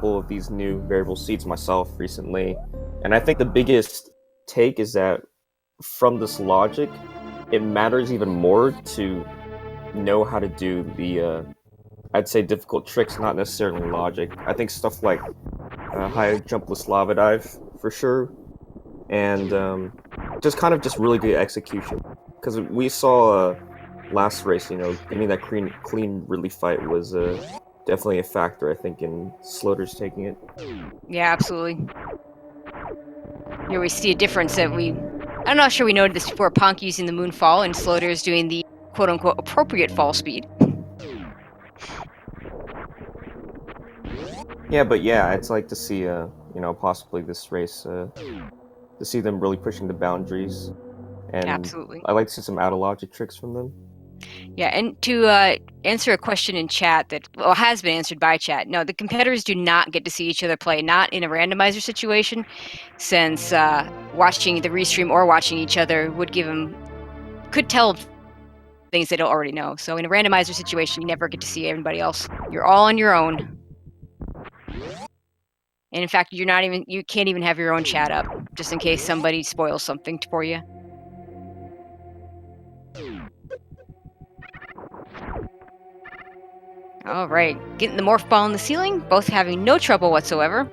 couple of these new variable seeds myself recently, and I think the biggest take is that from this logic, it matters even more to know how to do the, I'd say, difficult tricks, not necessarily logic. I think stuff like high jumpless lava dive, for sure, and just really good execution. Because we saw last race, getting that clean relief fight was definitely a factor, I think, in sloaters taking it. Yeah, absolutely. Here we see a difference that I'm not sure we noted this before. Ponk using the moonfall and sloaters doing the quote-unquote appropriate fall speed. Yeah, but yeah, I'd like to see, possibly this race, to see them really pushing the boundaries, and Absolutely. I like to see some out of logic tricks from them. Yeah, and to answer a question in chat that has been answered by chat. No, the competitors do not get to see each other play, not in a randomizer situation, since watching the restream or watching each other could tell things they don't already know. So in a randomizer situation, you never get to see everybody else. You're all on your own. And in fact, you can't even have your own chat up, just in case somebody spoils something for you. All right, getting the morph ball in the ceiling, both having no trouble whatsoever.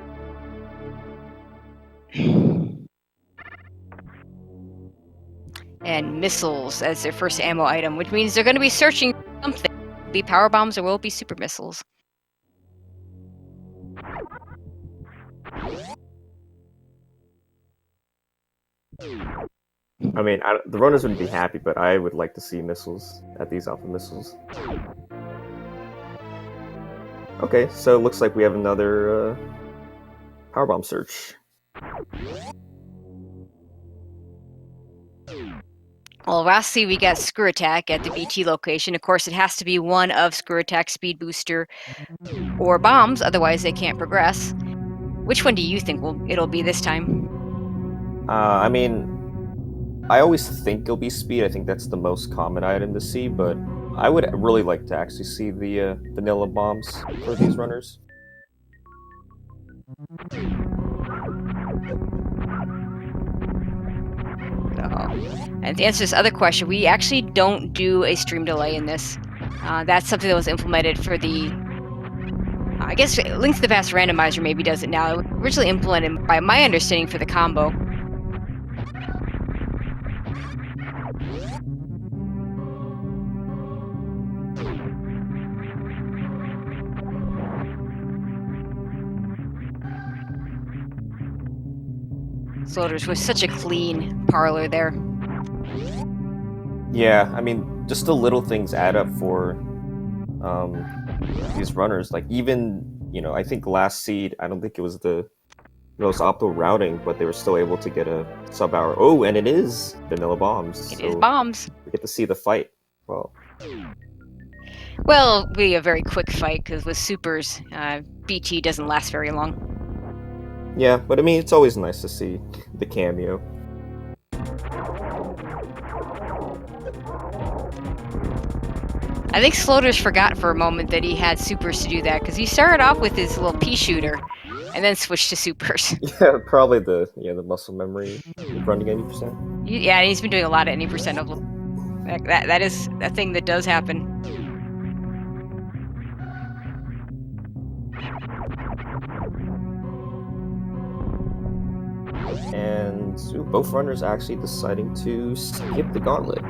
And missiles as their first ammo item, which means they're going to be searching for something. Will it be power bombs or will it be super missiles? I mean, the runners wouldn't be happy, but I would like to see missiles at these alpha missiles. Okay, so it looks like we have another powerbomb search. Well, lastly, we got Screw Attack at the BT location. Of course, it has to be one of Screw Attack, Speed Booster, or Bombs, otherwise they can't progress. Which one do you think it'll be this time? I mean, I always think it'll be Speed. I think that's the most common item to see, but I would really like to actually see the vanilla bombs for these runners. And to answer this other question, we actually don't do a stream delay in this. That's something that was implemented for the... I guess Link to the Past Randomizer maybe does it now. It was originally implemented, by my understanding, for the combo. Sloaters was such a clean parlor there. Yeah, I mean, just the little things add up for these runners. Like, even, I think last seed, I don't think it was the most optimal routing, but they were still able to get a sub-hour. Oh, and it is vanilla bombs. It is bombs. We get to see the fight. Well, it'll be a very quick fight, because with supers, BT doesn't last very long. Yeah, but I mean, it's always nice to see the cameo. I think Sloaters forgot for a moment that he had supers to do that, because he started off with his little pea shooter, and then switched to supers. Yeah, probably the muscle memory running 80%. Yeah, he's been doing a lot of 80% of that is a thing that does happen. And both runners actually deciding to skip the Gauntlet.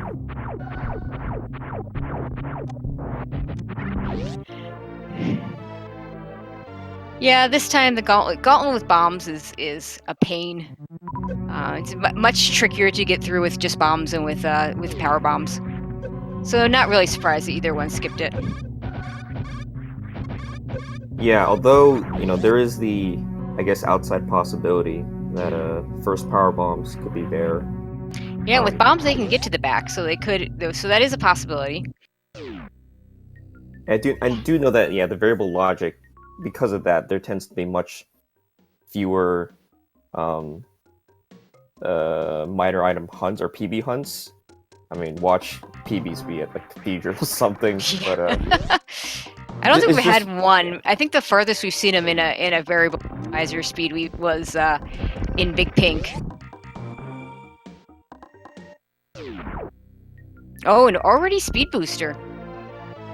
Yeah, this time the Gauntlet with bombs is a pain. It's much trickier to get through with just bombs and with power bombs. So not really surprised that either one skipped it. Yeah, although, there is the, I guess, outside possibility that first power bombs could be there. Yeah, with bombs they can get to the back, so they could. So that is a possibility. I do know that, yeah, the variable logic, because of that, there tends to be much fewer minor item hunts or PB hunts. I mean, watch PBs be at the cathedral or something, but I don't think It's we just, had one. I think the furthest we've seen him in a variable Randomizer speed was in Big Pink. Oh, and already speed booster.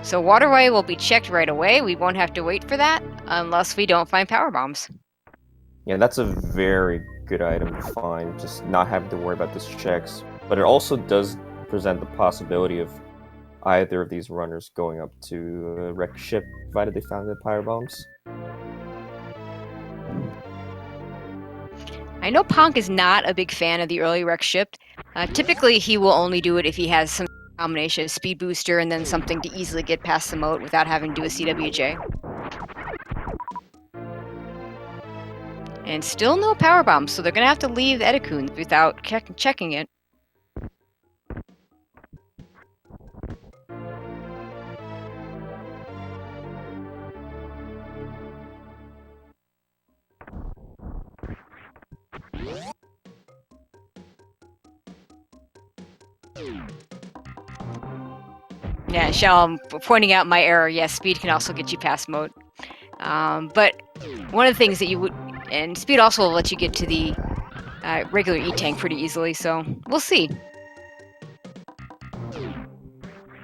So waterway will be checked right away. We won't have to wait for that unless we don't find power bombs. yeah, that's a very good item to find, just not having to worry about those checks. But it also does present the possibility of either of these runners going up to a wrecked ship, provided they found the power bombs. I know Ponk is not a big fan of the early wreck ship. Typically, he will only do it if he has some combination of speed booster and then something to easily get past the moat without having to do a CWJ. And still no power bombs, so they're going to have to leave the Edikun without checking it. Yeah, Shell, I'm pointing out my error. Yes, speed can also get you past moat. But one of the things that you would... And speed also will let you get to the regular E-Tank pretty easily, so we'll see.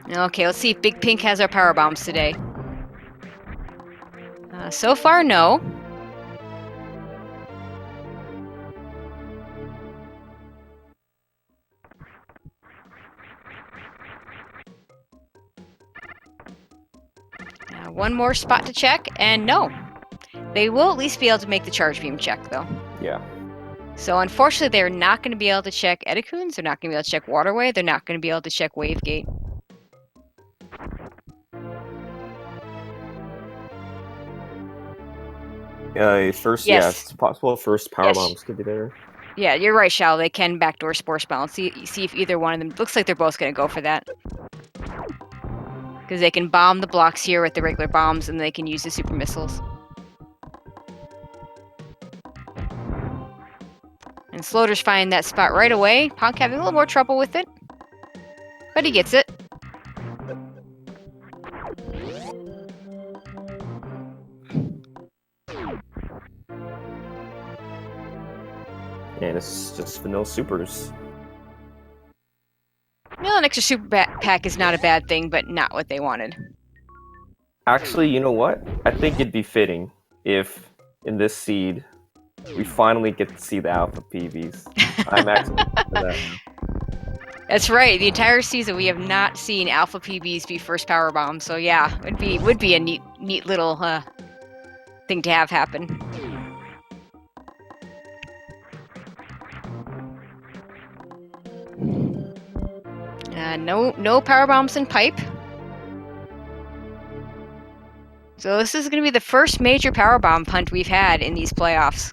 Okay, let's see if Big Pink has our power bombs today. So far, no. One more spot to check, and no. They will at least be able to make the charge beam check, though. Yeah. So unfortunately, they're not going to be able to check Edikuns, they're not going to be able to check Waterway, they're not going to be able to check Wavegate. First, Yes. yeah, it's possible first power Yes. bombs could be there. Yeah, you're right, Shao. They can backdoor Spore Spell and see if either one of them... Looks like they're both going to go for that. Because they can bomb the blocks here with the regular bombs, and they can use the super missiles. And Sloaters find that spot right away. Ponk having a little more trouble with it. But he gets it. And it's just vanilla supers. No, an extra super pack is not a bad thing, but not what they wanted. Actually, you know what? I think it'd be fitting if, in this seed, we finally get to see the alpha PVs. I'm actually for that now. That's right. The entire season we have not seen alpha PBs be first power bomb. So yeah, would be a neat little thing to have happen. No power bombs in pipe. So this is going to be the first major power bomb hunt we've had in these playoffs.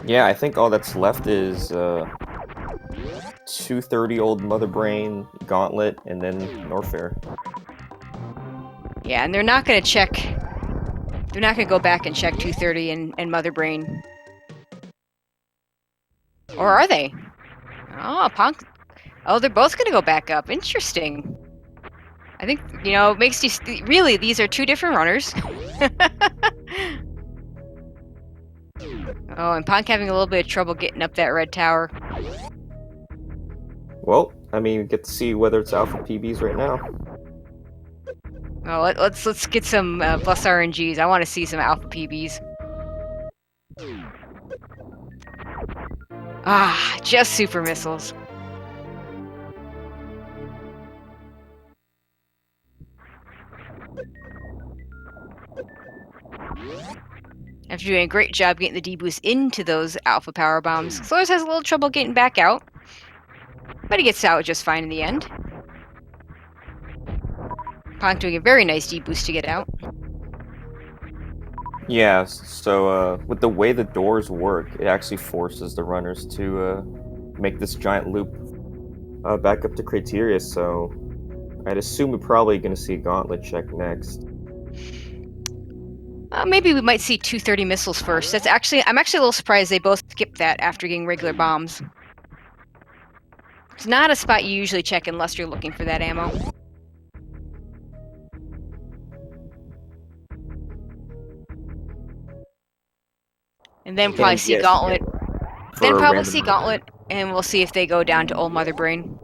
Yeah, I think all that's left is 230 old Mother Brain, Gauntlet, and then Norfair. Yeah, and they're not going to check... They're not going to go back and check 230 and Mother Brain. Or are they? Oh, Ponk... Oh, they're both going to go back up. Interesting. I think, it makes you... Really, these are two different runners. Oh, and Ponk having a little bit of trouble getting up that red tower. Well, I mean, we get to see whether it's alpha PBs right now. Oh, let's get some plus RNGs. I want to see some alpha PBs. Ah, just super missiles. After doing a great job getting the D-boost into those alpha power bombs, Sloaters has a little trouble getting back out, but he gets out just fine in the end. Ponk doing a very nice D-boost to get out. Yeah, so with the way the doors work, it actually forces the runners to make this giant loop back up to criteria, so I'd assume we're probably going to see Gauntlet check next. Maybe we might see 230 missiles first. I'm actually a little surprised they both skipped that after getting regular bombs. It's not a spot you usually check unless you're looking for that ammo. And then probably see yes, Gauntlet. Then for a probably see random. Gauntlet, and we'll see if they go down to Old Mother Brain.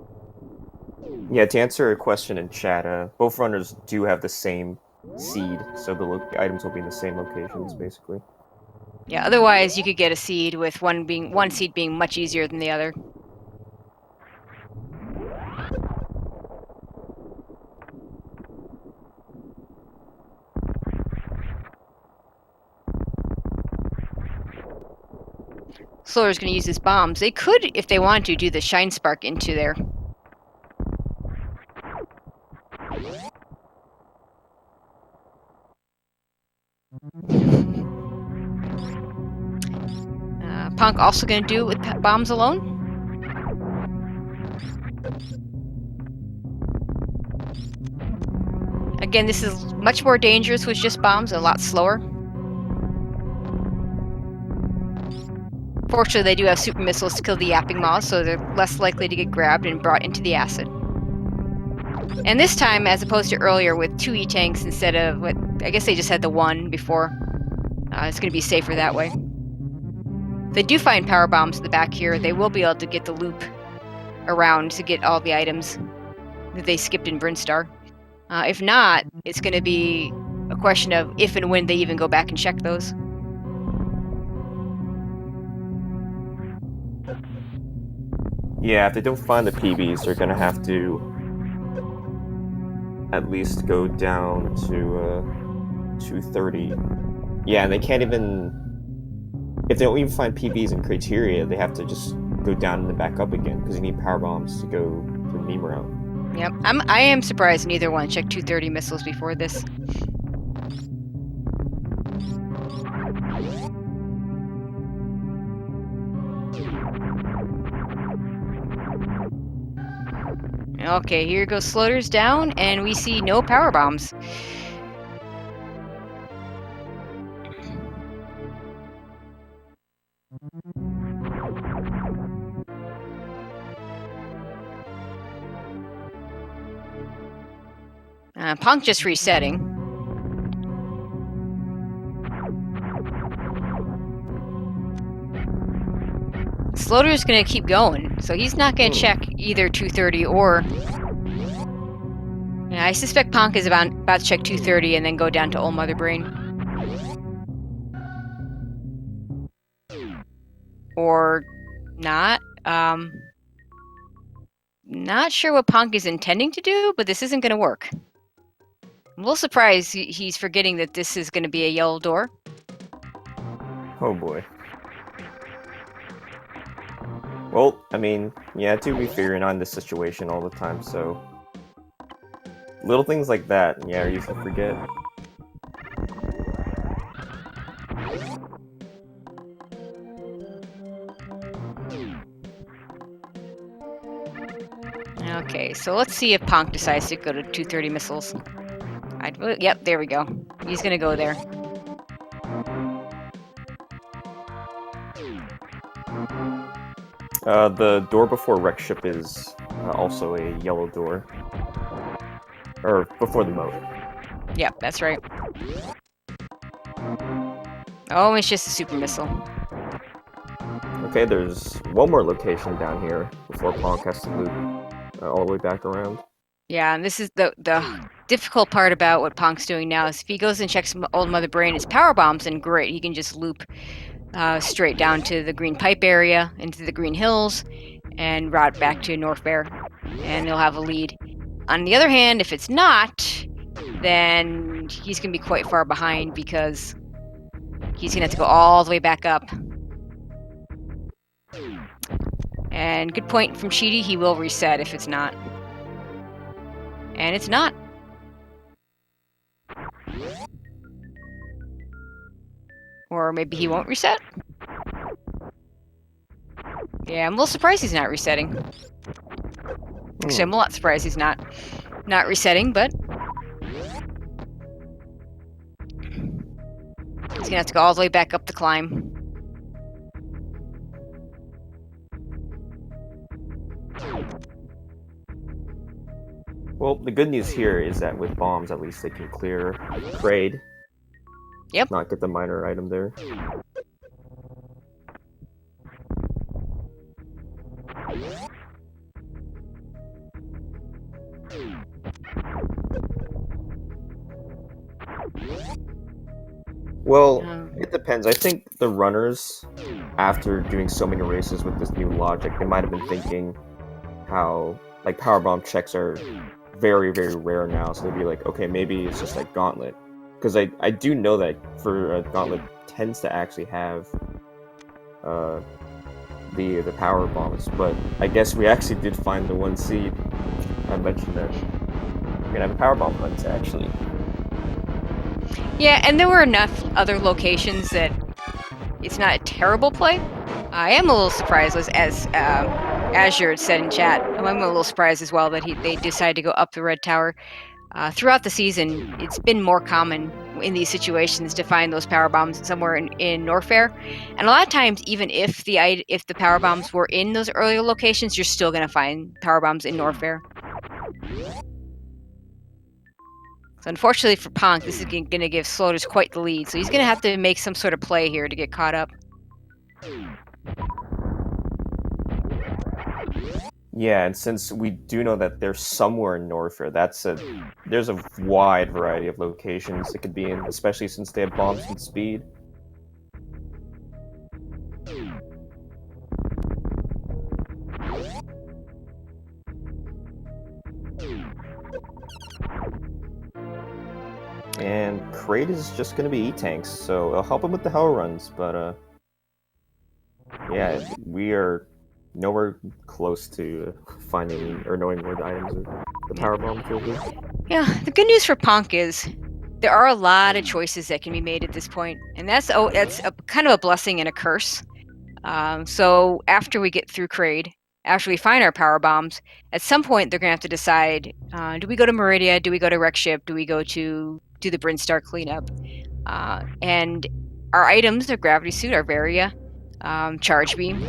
Yeah, to answer a question in chat, both runners do have the same seed, so the items will be in the same locations, basically. Yeah, otherwise you could get a seed with one seed being much easier than the other. Sloater's going to use his bombs. They could, if they wanted to, do the Shine Spark into there. Ponk also going to do it with bombs alone. Again, this is much more dangerous with just bombs, a lot slower. Fortunately, they do have super missiles to kill the yapping maws, so they're less likely to get grabbed and brought into the acid. And this time, as opposed to earlier with 2 E-tanks instead of what I guess they just had the 1 before, it's going to be safer that way. If they do find power bombs in the back here, they will be able to get the loop around to get all the items that they skipped in Brinstar. If not, it's going to be a question of if and when they even go back and check those. Yeah, if they don't find the PBs, they're gonna have to at least go down to 230. Yeah, and they can't even. If they don't even find PBs and criteria, they have to just go down and then back up again because you need power bombs to go to the meme route. Yep, I am surprised neither one checked 230 missiles before this. Okay, here goes Sloaters down, and we see no power bombs. Ponk just resetting. Sloater's gonna keep going, so he's not gonna check either 230 or... Yeah, I suspect Ponk is about to check 230 and then go down to Old Mother Brain. Or not. Not sure what Ponk is intending to do, but this isn't gonna work. I'm a little surprised he's forgetting that this is gonna be a yellow door. Oh boy. Well, I mean, yeah, to be fair, you're not in this situation all the time, so... Little things like that, yeah, you usually forget. Okay, so let's see if Ponk decides to go to 230 missiles. Yep, there we go. He's gonna go there. The door before Wreck Ship is also a yellow door. Or before the moat. Yep, that's right. Oh, it's just a super missile. Okay, there's one more location down here before Ponk has to loop all the way back around. Yeah, and this is the difficult part about what Ponk's doing now is if he goes and checks Old Mother Brain, his power bombs, then great, he can just loop straight down to the green pipe area, into the green hills, and route back to Norfair, and he'll have a lead. On the other hand, if it's not, then he's going to be quite far behind because he's going to have to go all the way back up. And good point from Cheaty, he will reset if it's not. And it's not. Or maybe he won't reset? Yeah, I'm a little surprised he's not resetting. Actually, I'm a lot surprised he's not resetting, but... He's gonna have to go all the way back up the climb. Well, the good news here is that with bombs, at least they can clear Kraid. Yep. Not get the minor item there. Well, Um, it depends. I think the runners, after doing so many races with this new logic, they might have been thinking how like powerbomb checks are very very rare now, so they'd be like, okay, maybe it's just like Gauntlet, because I do know that for Gauntlet tends to actually have uh the power bombs, but I guess we actually did find the one seed. I mentioned that we're gonna have a power bomb hunt actually. yeah, and there were enough other locations that it's not a terrible play. I am a little surprised, as Azure had said in chat. I'm a little surprised as well that they decided to go up the red tower. Throughout the season, it's been more common in these situations to find those power bombs somewhere in Norfair, and a lot of times, even if the power bombs were in those earlier locations, you're still going to find power bombs in Norfair. So unfortunately for Ponk, this is going to give Sloaters quite the lead. So he's going to have to make some sort of play here to get caught up. Yeah, and since we do know that they're somewhere in Norfair, there's a wide variety of locations it could be in, especially since they have bombs and speed. And Kraid is just gonna be E-tanks, so it'll help him with the hell runs, but yeah, we are nowhere close to finding or knowing where the items are, the power bombs will be. Yeah, the good news for Ponk is there are a lot of choices that can be made at this point, and that's a kind of a blessing and a curse. So after we get through Kraid, after we find our power bombs, at some point they're gonna have to decide: do we go to Maridia? Do we go to Wreck Ship? Do we go to do the Brinstar cleanup? And our items, their gravity suit, our Varia, charge beam,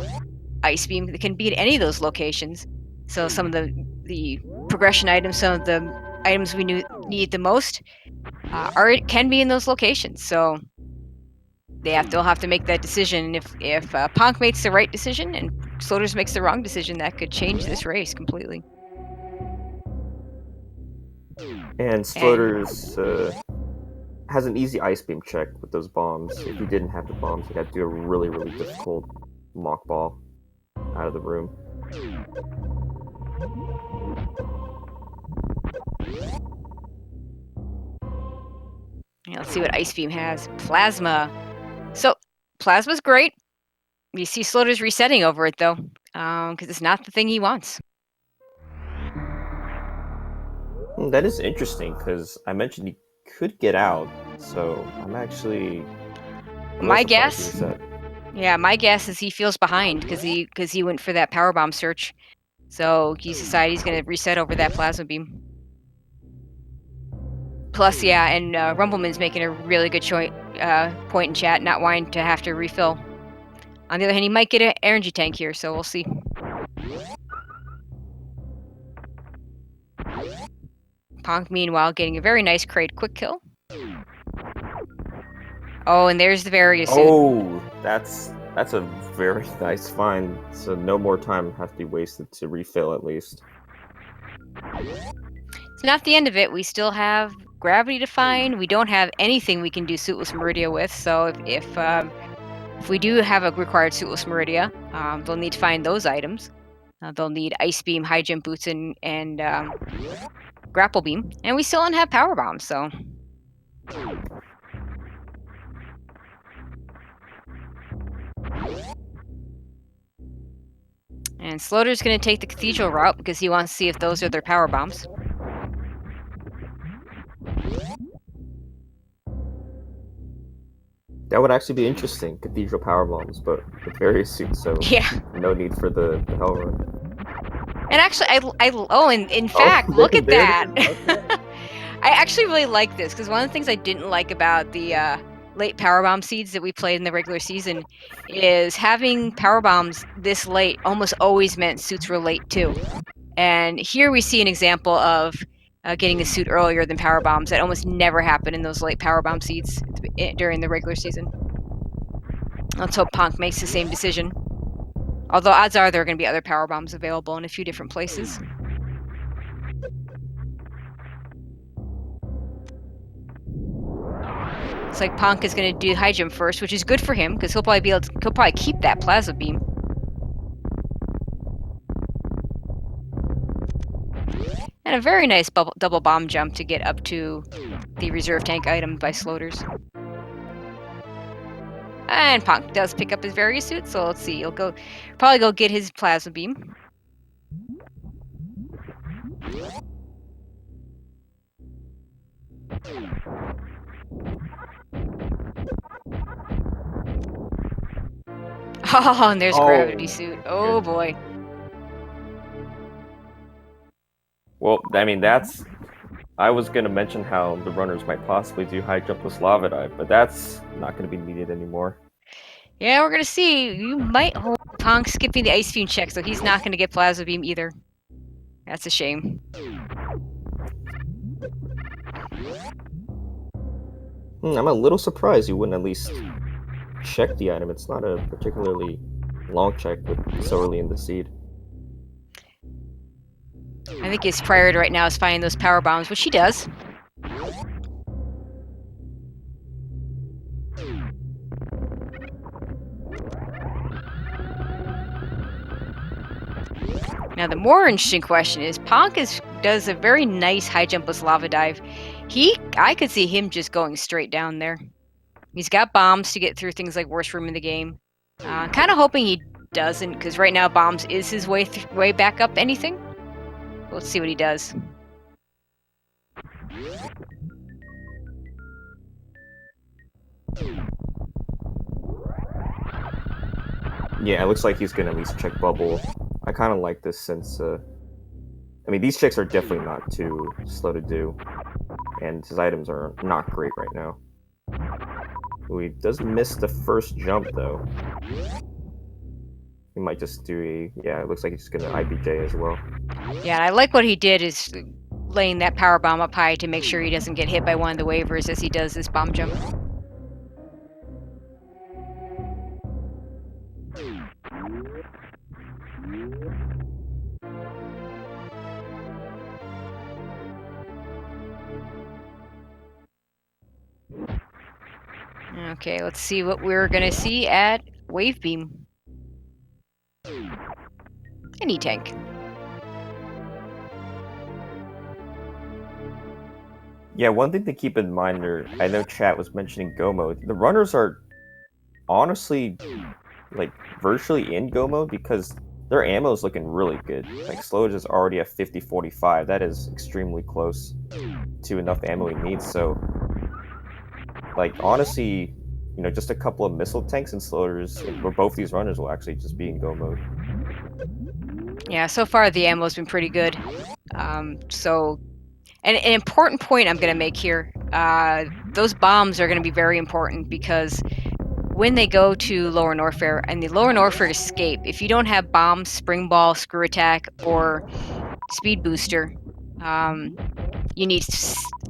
ice beam, that can be at any of those locations. So some of the progression items, some of the items we need the most, can be in those locations. So they'll have to make that decision. If Ponk makes the right decision and Sloaters makes the wrong decision, that could change this race completely. And Sloters has an easy ice beam check with those bombs. If he didn't have the bombs, he'd have to do a really, really difficult mock ball out of the room. Let's see what Ice Beam has. Plasma. So Plasma's great. You see Sloaters resetting over it though, because it's not the thing he wants. That is interesting because I mentioned he could get out, so My guess, yeah, my guess is he feels behind because he went for that power bomb search, so he's decided he's going to reset over that plasma beam. Plus, yeah, and Rumbleman's making a really good point in chat, not wanting to have to refill. On the other hand, he might get an energy tank here, so we'll see. Ponk, meanwhile, getting a very nice Kraid quick kill. Oh, and there's the Varia suit. Oh, that's a very nice find. So no more time has to be wasted to refill at least. It's not the end of it. We still have gravity to find. We don't have anything we can do Suitless Maridia with. So if we do have a required Suitless Maridia, they'll need to find those items. They'll need Ice Beam, High Jump Boots, and Grapple Beam. And we still don't have Power Bombs, so... And Sloater's going to take the Cathedral route because he wants to see if those are their Power Bombs. That would actually be interesting, Cathedral power bombs, but with various suits, so yeah, no need for the hell run. And actually, in fact, look at that. Okay. I actually really like this because one of the things I didn't like about the late power bomb seeds that we played in the regular season is having power bombs this late almost always meant suits were late too. And here we see an example of getting a suit earlier than power bombs. That almost never happened in those late power bomb seeds during the regular season. Let's hope Ponk makes the same decision. Although odds are there are going to be other power bombs available in a few different places. Looks like Ponk is going to do high jump first, which is good for him because he'll probably keep that plasma beam. And a very nice double bomb jump to get up to the reserve tank item by Sloaters. And Ponk does pick up his various suit, so let's see. He'll probably go get his plasma beam. Oh, and there's gravity suit. Oh boy. Well, I mean, I was gonna mention how the runners might possibly do high jump with lava dive, but that's not gonna be needed anymore. Yeah, we're gonna see. You might hold Ponk skipping the ice fume check, so he's not gonna get plasma beam either. That's a shame. I'm a little surprised you wouldn't at least check the item. It's not a particularly long check with so early in the seed. I think his priority right now is finding those power bombs, which he does. Now the more interesting question is, Ponk does a very nice high jumpless lava dive. I could see him just going straight down there. He's got bombs to get through things like worst room in the game. Kind of hoping he doesn't, because right now bombs is his way back up anything. Let's see what he does. Yeah, it looks like he's gonna at least check bubble. I kind of like this since, I mean, these checks are definitely not too slow to do, and his items are not great right now. Ooh, he does miss the first jump, though. He might just do yeah, it looks like he's just gonna IBJ as well. Yeah, and I like what he did is laying that power bomb up high to make sure he doesn't get hit by one of the waivers as he does this bomb jump. Okay, let's see what we're gonna see at Wave Beam. Any tank. Yeah, one thing to keep in mind, I know chat was mentioning Go mode. The runners are honestly, like, virtually in Go mode because their ammo is looking really good. Like, Slowage is already at 50-45. That is extremely close to enough ammo he needs, so... Like, honestly, you know, just a couple of missile tanks and Sloaters, or both these runners will actually just be in Go mode. Yeah, so far the ammo's been pretty good. So... And an important point I'm going to make here, those bombs are going to be very important because when they go to Lower Norfair and the Lower Norfair escape, if you don't have bombs, spring ball, screw attack, or speed booster, you need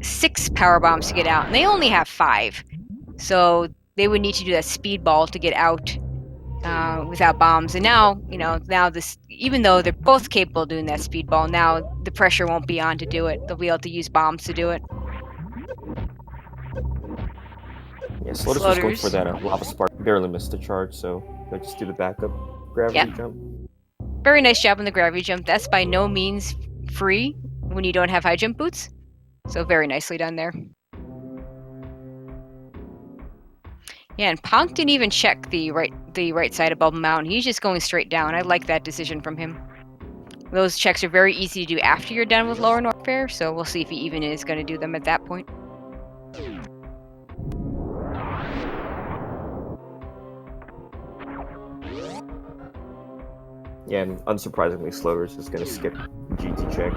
6 power bombs to get out, and they only have 5. So they would need to do that speed ball to get out without bombs. And now, you know, even though they're both capable of doing that speed ball, now the pressure won't be on to do it. They'll be able to use bombs to do it. Yeah, Sloaters was going for that lava spark. Barely missed the charge, so they'll just do the backup gravity jump. Very nice job on the gravity jump. That's by no means free when you don't have high jump boots. So very nicely done there. Yeah, and Ponk didn't even check the right side of Bubble Mountain. He's just going straight down. I like that decision from him. Those checks are very easy to do after you're done with Lower Norfair, so we'll see if he even is going to do them at that point. Yeah, and unsurprisingly, Sloaters is going to skip GT check.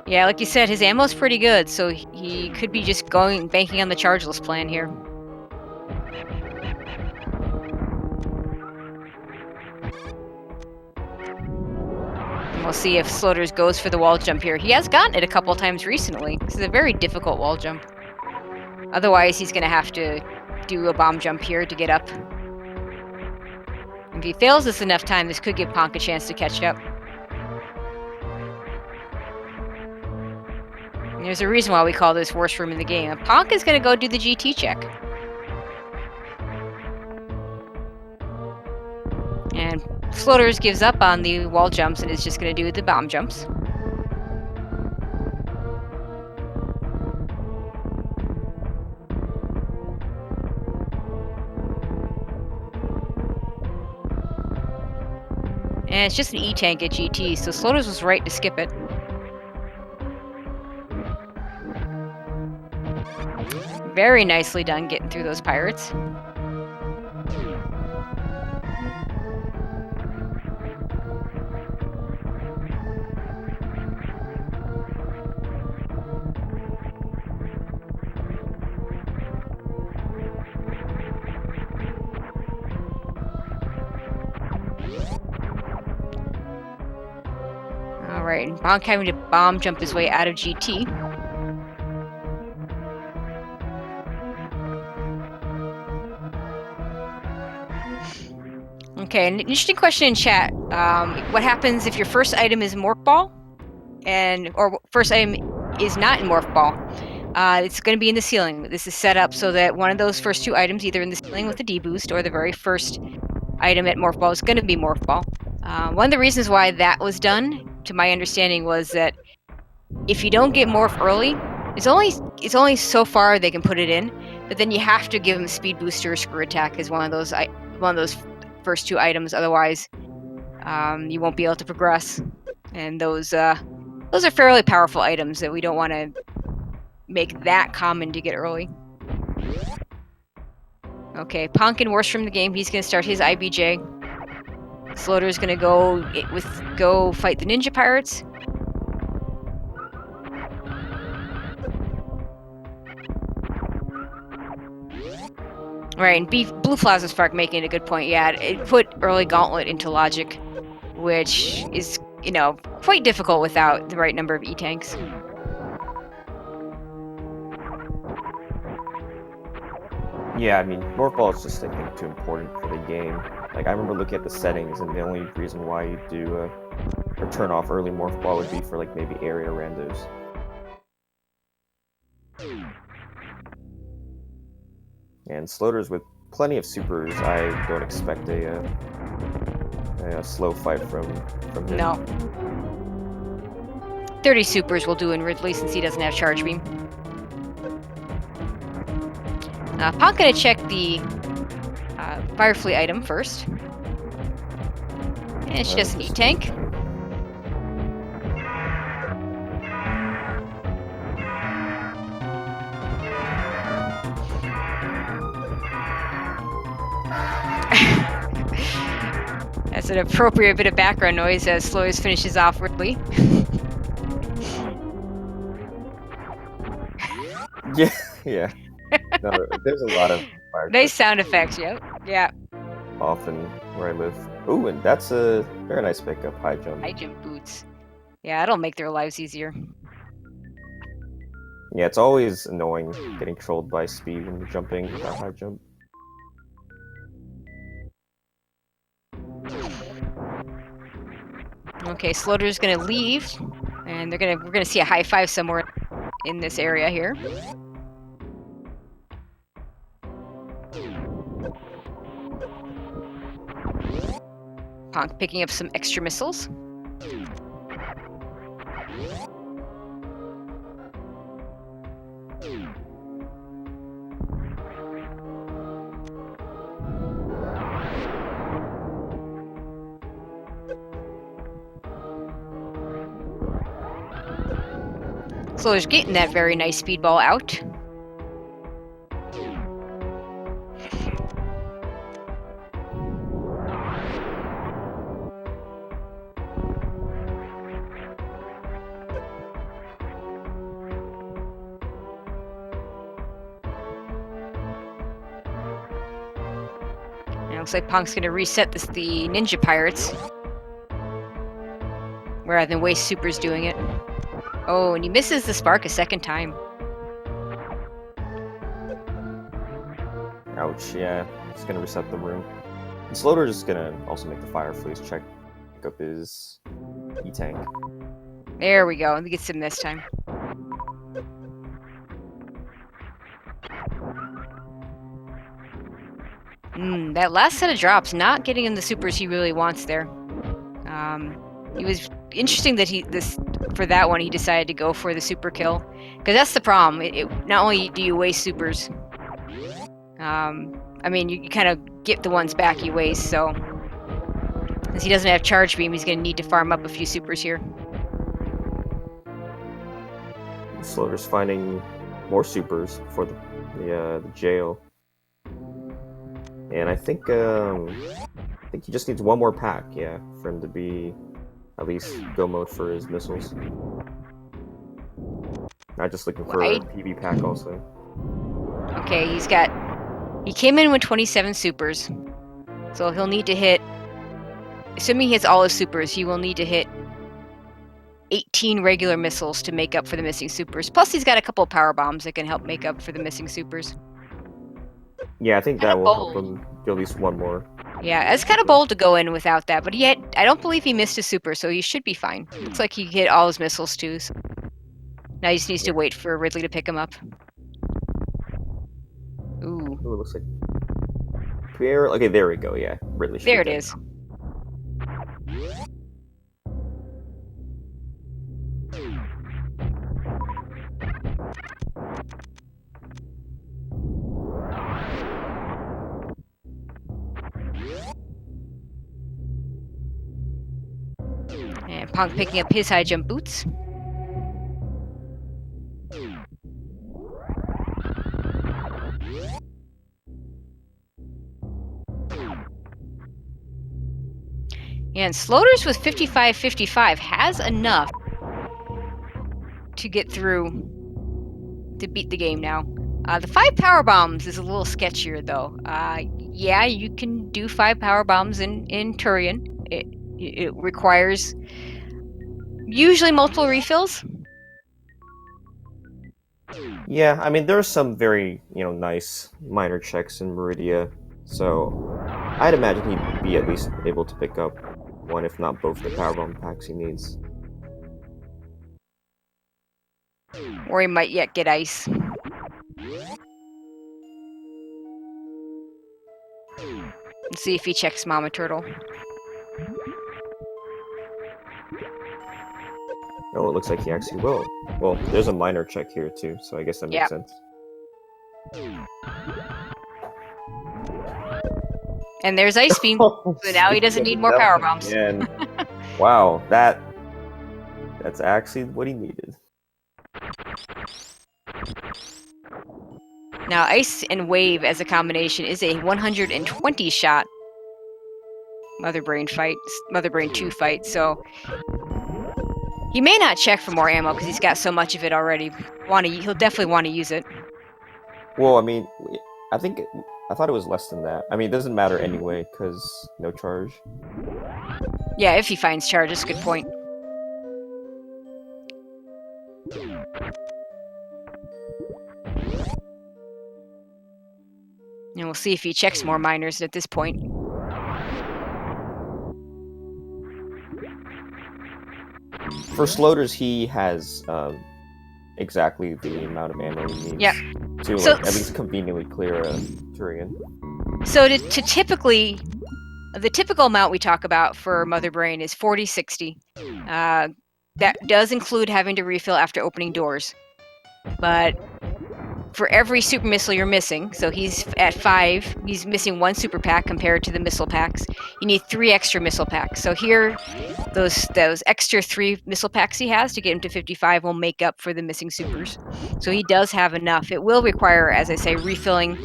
Yeah, like you said, his ammo's pretty good, so he could be just banking on the chargeless plan here. And we'll see if Sloaters goes for the wall jump here. He has gotten it a couple times recently. This is a very difficult wall jump. Otherwise, he's going to have to do a bomb jump here to get up. If he fails this enough time, this could give Ponk a chance to catch up. There's a reason why we call this worst room in the game. And Ponk is going to go do the GT check. And Sloaters gives up on the wall jumps and is just going to do the bomb jumps. And it's just an E-tank at GT, so Sloaters was right to skip it. Very nicely done getting through those pirates. Alright, and Bonk having to bomb jump his way out of GT. Okay, an interesting question in chat. What happens if your first item is Morph Ball? Or first item is not in Morph Ball? It's going to be in the ceiling. This is set up so that one of those first two items, either in the ceiling with the D-boost or the very first item at Morph Ball, is going to be Morph Ball. One of the reasons why that was done, to my understanding, was that if you don't get Morph early, it's only so far they can put it in, but then you have to give them Speed Booster or Screw Attack as one of those first two items. Otherwise, you won't be able to progress. And those are fairly powerful items that we don't want to make that common to get early. Okay, Ponkin worst from the game. He's going to start his IBJ. Sloater's going to go fight the Ninja Pirates. Right, and Blue Plasma Spark making a good point. Yeah, it put early Gauntlet into logic, which is, quite difficult without the right number of E-tanks. Yeah, I mean, Morph Ball is just, I think, too important for the game. Like, I remember looking at the settings, and the only reason why you do or turn off early Morph Ball would be for, like, maybe area randos. And Sloaters with plenty of supers, I don't expect a slow fight from him. No. 30 supers will do in Ridley since he doesn't have Charge Beam. Ponk gonna check the Firefly item first. And it's just an E-tank. That's an appropriate bit of background noise as Sloaters finishes off Ridley. Yeah. No, there's a lot of fire. Nice sound effects, yep. Yeah. Often where I live. Ooh, and that's a very nice pickup, high jump. High jump boots. Yeah, it'll make their lives easier. Yeah, it's always annoying getting trolled by speed when you're jumping without high jump. Okay, Sloater's gonna leave, and we're gonna see a high five somewhere in this area here. Ponk picking up some extra missiles. Sloater's getting that very nice speedball out. It looks like Punk's gonna reset the Ninja Pirates rather than waste supers doing it. Oh, and he misses the spark a second time. Ouch, yeah. Just gonna reset the room. And Sloater's gonna also make the Fireflies check up his E-tank. There we go. He gets him this time. That last set of drops, not getting him the supers he really wants there. It was interesting that for that one he decided to go for the super kill, because that's the problem. Not only do you waste supers, I mean you kind of get the ones back you waste. So since he doesn't have charge beam, he's going to need to farm up a few supers here. Sloater's finding more supers for the jail, and I think he just needs one more pack, yeah, for him to be at least go mode for his missiles. Not just looking for a PV pack also. Okay, he came in with 27 supers, so he'll need to hit, assuming he hits all his supers, he will need to hit 18 regular missiles to make up for the missing supers. Plus he's got a couple of power bombs that can help make up for the missing supers. Yeah, I think that will help him get at least one more. Yeah, it's kind of bold to go in without that, but I don't believe he missed his super, so he should be fine. Looks like he hit all his missiles too. So now he just needs to wait for Ridley to pick him up. Ooh. Ooh, it looks like Pierre. Okay, there we go. Yeah, Ridley. There it is. And Ponk picking up his high jump boots. And Sloaters with 55-55 has enough to get through to beat the game now. The 5 power bombs is a little sketchier though. Yeah, you can do 5 power bombs in Turian. It requires usually multiple refills. Yeah, I mean there are some very nice minor checks in Maridia, so I'd imagine he'd be at least able to pick up one, if not both, the power bomb packs he needs. Or he might yet get ice. Let's see if he checks Mama Turtle. Oh, it looks like he actually will. Well, there's a minor check here too, so I guess that makes sense. And there's Ice Beam, so now he doesn't need more power bombs. And wow, that's actually what he needed. Now, Ice and Wave as a combination is a 120 shot Mother Brain 2 fight, so he may not check for more ammo because he's got so much of it already. He'll definitely want to use it. Well, I mean, I thought it was less than that. I mean, it doesn't matter anyway because no charge. Yeah, if he finds charge, that's a good point. And we'll see if he checks more miners at this point. For Sloaters, he has exactly the amount of ammo he needs to at least conveniently clear a Turian. So typically, the typical amount we talk about for Mother Brain is 40-60. That does include having to refill after opening doors. But for every super missile you're missing, so he's at 5, he's missing 1 super pack compared to the missile packs. You need 3 extra missile packs. So here, those extra 3 missile packs he has to get him to 55 will make up for the missing supers. So he does have enough. It will require, as I say, refilling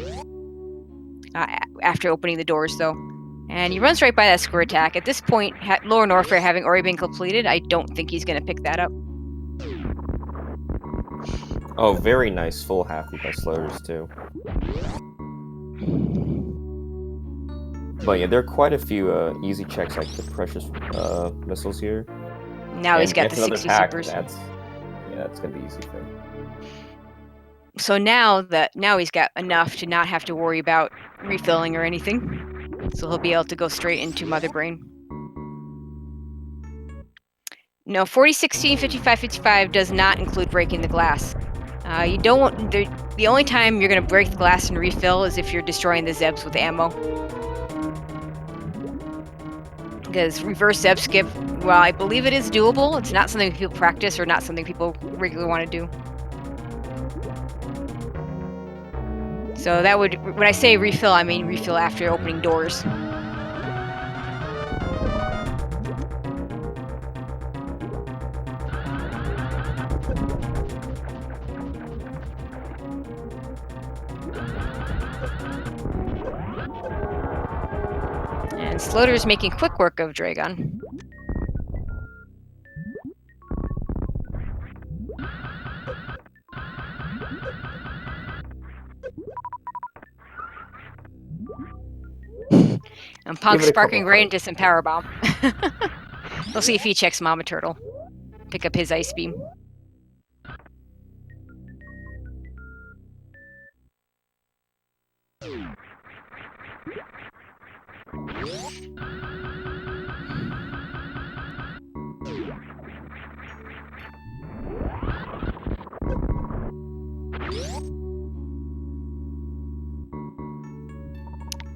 after opening the doors, though. And he runs right by that square attack. At this point, Lower Norfair having already been completed, I don't think he's going to pick that up. Oh, very nice full halfie by Sloaters too. But yeah, there are quite a few easy checks like the precious missiles here. Now he's got the 60 supers. That's gonna be easy for him. So now he's got enough to not have to worry about refilling or anything. So he'll be able to go straight into Mother Brain. No, 40-60 and 55-55 does not include breaking the glass. You don't want the only time you're gonna break the glass and refill is if you're destroying the Zebs with ammo. Because reverse Zeb skip, while I believe it is doable, it's not something people practice or not something people regularly want to do. So that would, when I say refill, I mean refill after opening doors. And Sloater's making quick work of Dragon. And Ponk Sparking Ray into some Power Bomb. We'll see if he checks Mama Turtle. Pick up his Ice Beam.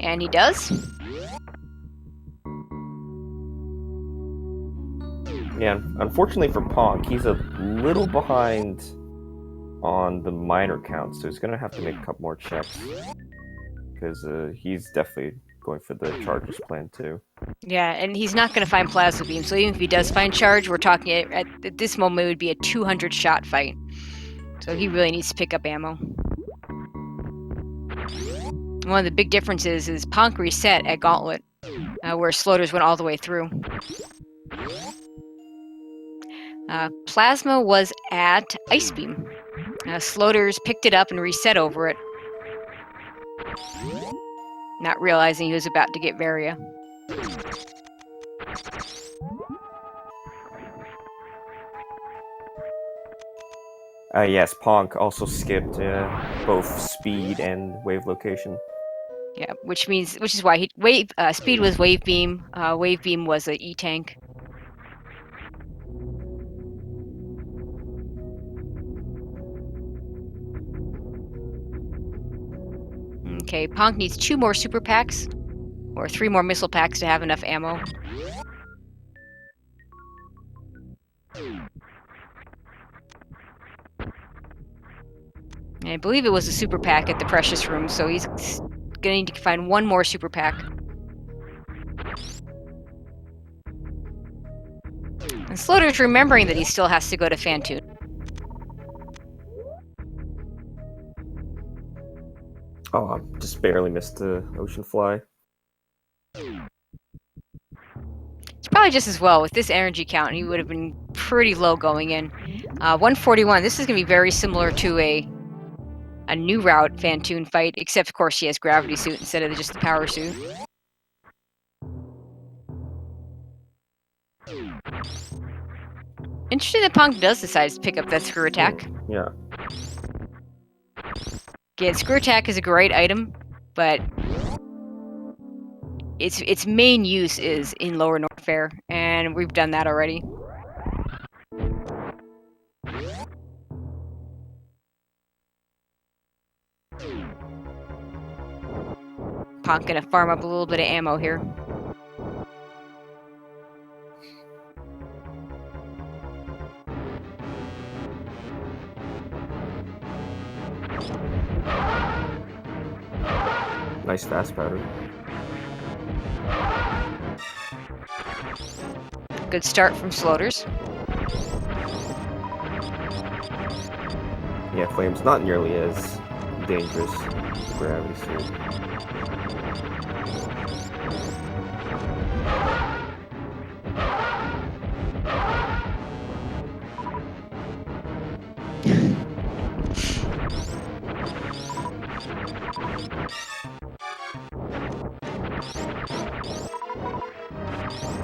And he does. Yeah, unfortunately for Ponk, he's a little behind on the minor count, so he's gonna have to make a couple more checks. Because he's definitely going for the Chargers plan too. Yeah, and he's not going to find Plasma Beam, so even if he does find Charge, we're talking at this moment it would be a 200 shot fight. So he really needs to pick up ammo. One of the big differences is Ponk reset at Gauntlet, where Sloaters went all the way through. Plasma was at Ice Beam. Sloaters picked it up and reset over it, not realizing he was about to get Varia. Yes, Ponk also skipped both speed and wave location. Yeah, which is why speed was wave beam. Wave beam was a E-tank. Okay, Ponk needs 2 more super packs, or 3 more missile packs to have enough ammo. And I believe it was a super pack at the Precious Room, so he's gonna need to find 1 more super pack. And Sloater's remembering that he still has to go to Fantoon. Oh, I just barely missed the Ocean Fly. It's probably just as well. With this energy count, he would have been pretty low going in. 141. This is going to be very similar to a new route Fantoon fight, except of course she has gravity suit instead of just the power suit. Interesting that Ponk does decide to pick up that screw attack. Yeah. Again, screw attack is a great item, but its main use is in lower Norfair, and we've done that already. Ponk gonna farm up a little bit of ammo here. Nice fast pattern. Good start from Sloaters. Yeah, Flame's not nearly as dangerous as gravity suit.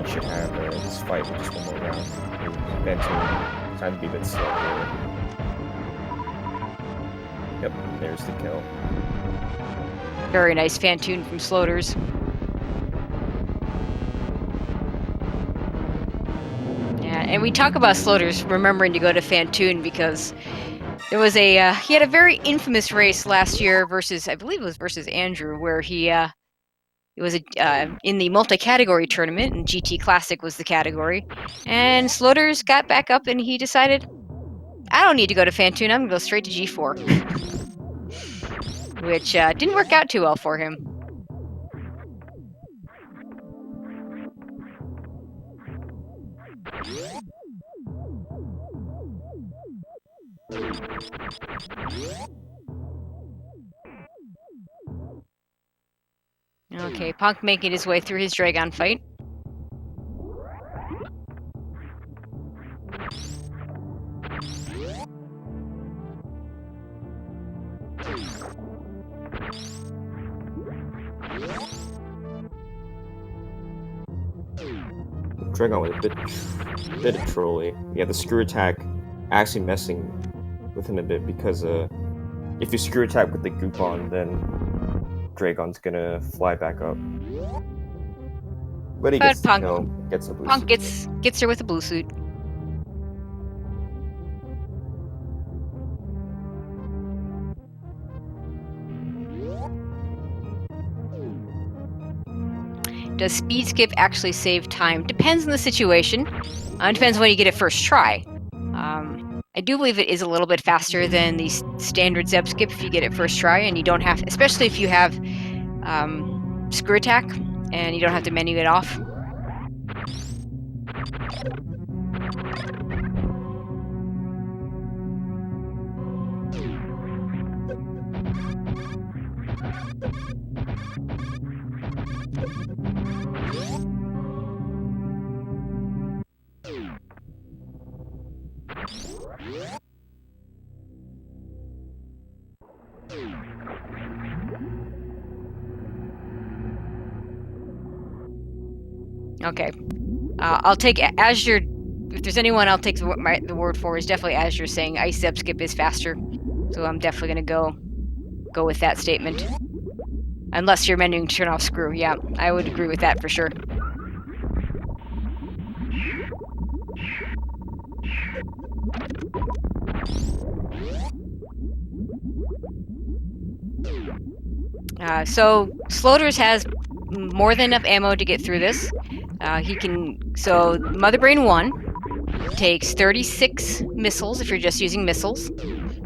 Should have this fight with just 1 more round. Fantoon, time to be a bit slow here. Yep, there's the kill. Very nice Fantoon from Sloaters. Yeah, and we talk about Sloaters remembering to go to Fantoon because There was a he had a very infamous race last year versus, I believe it was versus Andrew, where he it was in the multi-category tournament, and GT Classic was the category, and Sloaters got back up and he decided, I don't need to go to Fantune, I'm gonna go straight to G4, which didn't work out too well for him. Okay, Ponk making his way through his Dragon fight. Dragon was a bit of trolly. Yeah, the screw attack actually messing with him a bit because if you screw attack with the goop on, then Dragon's gonna fly back up. But he gets Ponk, gets a blue Ponk suit. gets her with a blue suit. Does speed skip actually save time? Depends on the situation. Depends when you get it first try. I do believe it is a little bit faster than the standard Zeb skip if you get it first try, and you don't have, especially if you have screw attack and you don't have to menu it off. Okay, I'll take Azure. If there's anyone I'll take the word for, is definitely Azure saying Ice Zeb skip is faster. So I'm definitely gonna go with that statement. Unless you're menuing to turn off screw, yeah, I would agree with that for sure. So Sloaters has more than enough ammo to get through this. He can. So Mother Brain 1 takes 36 missiles if you're just using missiles,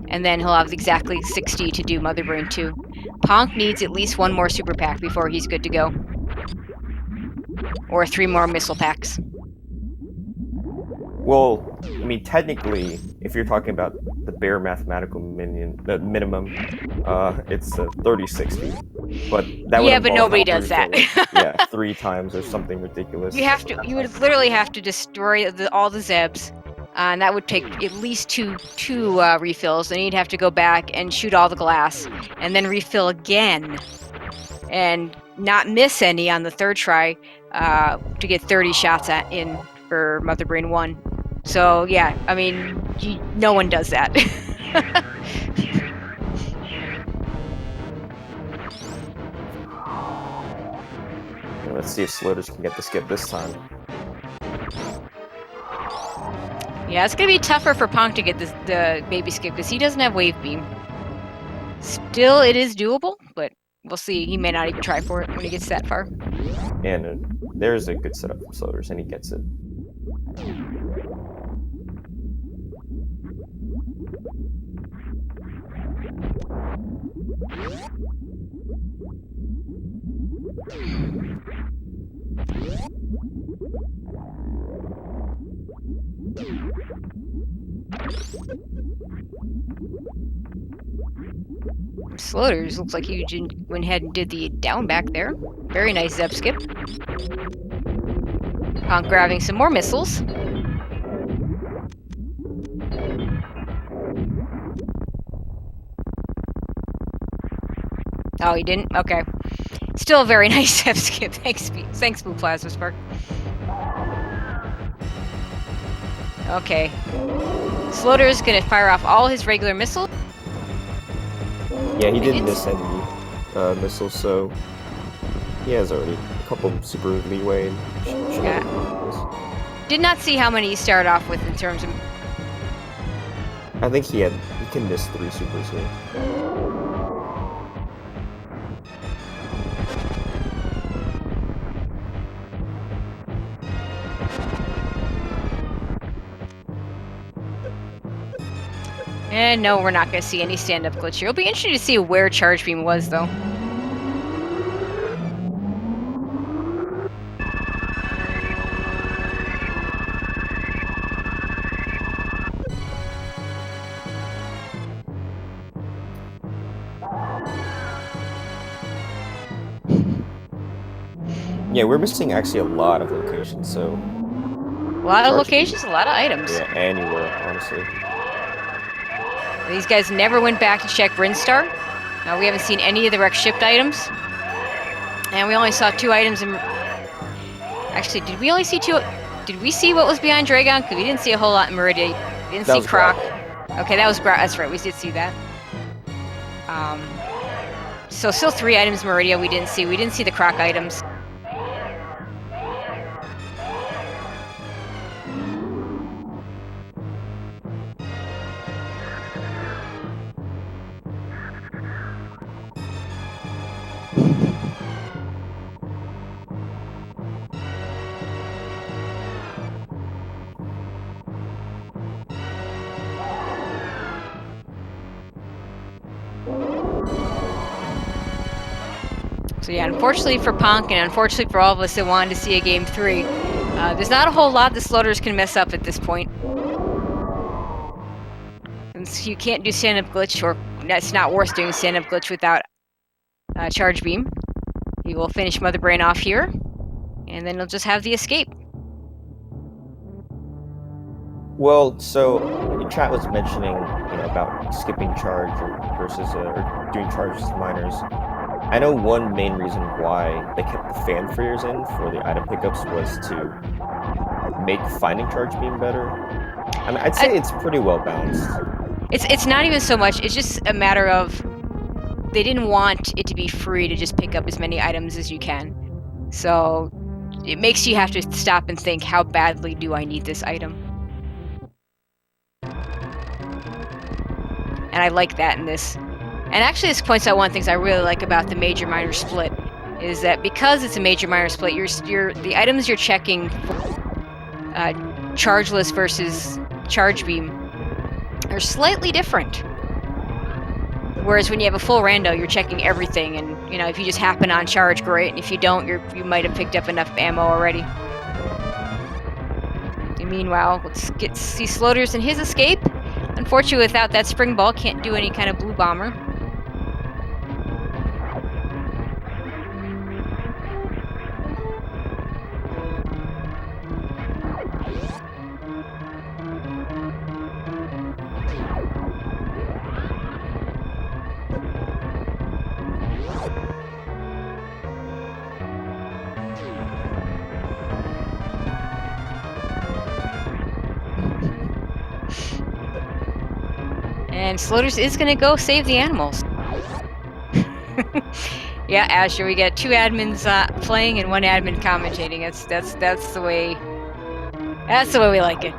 and then he'll have exactly 60 to do Mother Brain 2. Ponk needs at least one more super pack before he's good to go, or 3 more missile packs. Well, I mean, technically, if you're talking about the bare mathematical minimum, it's 30-60. But that would but nobody does that. Yeah, 3 times or something ridiculous. You would literally have to destroy all the Zebs, and that would take at least two refills. Then you'd have to go back and shoot all the glass, and then refill again, and not miss any on the third try to get 30 shots in for Mother Brain 1. So yeah, I mean, no one does that. Let's see if Sloaters can get the skip this time. Yeah, it's gonna be tougher for Ponk to get the baby skip because he doesn't have wave beam. Still, it is doable, but we'll see. He may not even try for it when he gets that far. And there's a good setup for Sloaters, and he gets it. Sloaters looks like he went ahead and did the down back there. Very nice Zeb skip. Ponk grabbing some more missiles. Oh, he didn't? Okay. Still a very nice Zeb skip. Thanks, Blue Plasma Spark. Okay. Sloater's gonna fire off all his regular missiles. Yeah, he didn't miss any missiles, so he has already a couple super leeway. Did not see how many he started off with in terms of. I think he can miss 3 supers here. And no, we're not going to see any stand-up glitch here. It'll be interesting to see where Charge Beam was, though. Yeah, we're missing actually a lot of locations, so... A lot of locations, a lot of items. Yeah, anywhere, honestly. These guys never went back to check Brinstar. We haven't seen any of the wreck shipped items. And we only saw 2 items in... Actually, did we only see 2... Did we see what was behind Dragon? Because we didn't see a whole lot in Maridia. We didn't see Croc. Okay, that was that's right, we did see that. So still 3 items in Maridia we didn't see. We didn't see the Croc items. So yeah, unfortunately for Ponk and unfortunately for all of us that wanted to see a Game 3, there's not a whole lot the sloaters can mess up at this point. Since you can't do stand-up glitch, or it's not worth doing stand-up glitch without Charge Beam. You will finish Mother Brain off here, and then you'll just have the escape. Well, so chat was mentioning, about skipping charge versus or doing charges to miners. I know one main reason why they kept the fanfares in for the item pickups was to make finding charge beam better. I mean, I'd say it's pretty well balanced. It's not even so much. It's just a matter of they didn't want it to be free to just pick up as many items as you can. So it makes you have to stop and think, how badly do I need this item? And I like that in this. And actually, this points out one of the things I really like about the major minor split is that because it's a major minor split, the items you're checking chargeless versus charge beam are slightly different. Whereas when you have a full rando, you're checking everything, and if you just happen on charge, great. And if you don't, you might have picked up enough ammo already. And meanwhile, let's see Sloaters in his escape. Unfortunately, without that spring ball, can't do any kind of blue bomber. And Sloaters is gonna go save the animals. Yeah, Asher, we get 2 admins playing and 1 admin commentating. That's the way. That's the way we like it.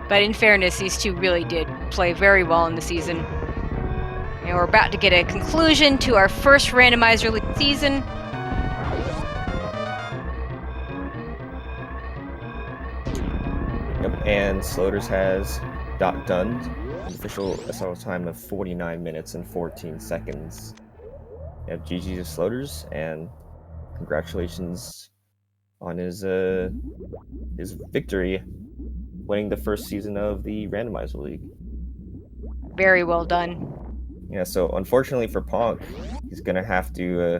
But in fairness, these 2 really did play very well in the season. And we're about to get a conclusion to our first randomizer league season. Yep, and Sloaters has done an official SL time of 49 minutes and 14 seconds. Yep, GG to Sloaters, and congratulations on his victory, winning the first season of the Randomizer League. Very well done. Yeah, so unfortunately for Ponk, he's gonna have to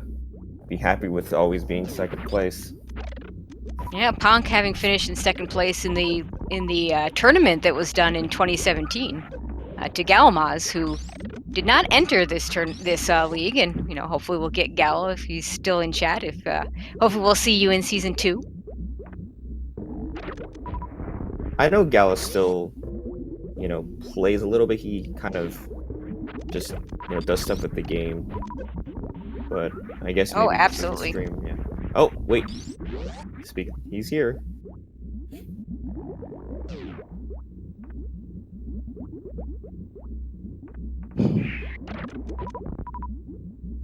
be happy with always being second place. Yeah, Ponk having finished in second place in the tournament that was done in 2017 to Galmaz, who did not enter this league, and hopefully we'll get Gal if he's still in chat. Hopefully we'll see you in season 2. I know Gal still, plays a little bit. He kind of just does stuff with the game, but I guess maybe absolutely. stream, yeah. Oh wait, he's here.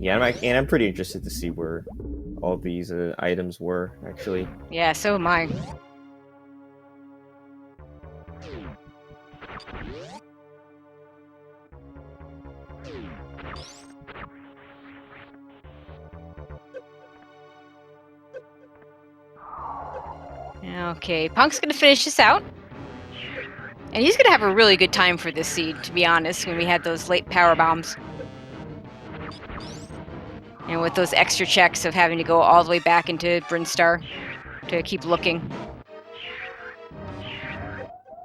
Yeah, I'm pretty interested to see where all these items were, actually. Yeah, so am I. Okay, Punk's gonna finish this out. And he's gonna have a really good time for this seed, to be honest, when we had those late power bombs. And with those extra checks of having to go all the way back into Brinstar to keep looking.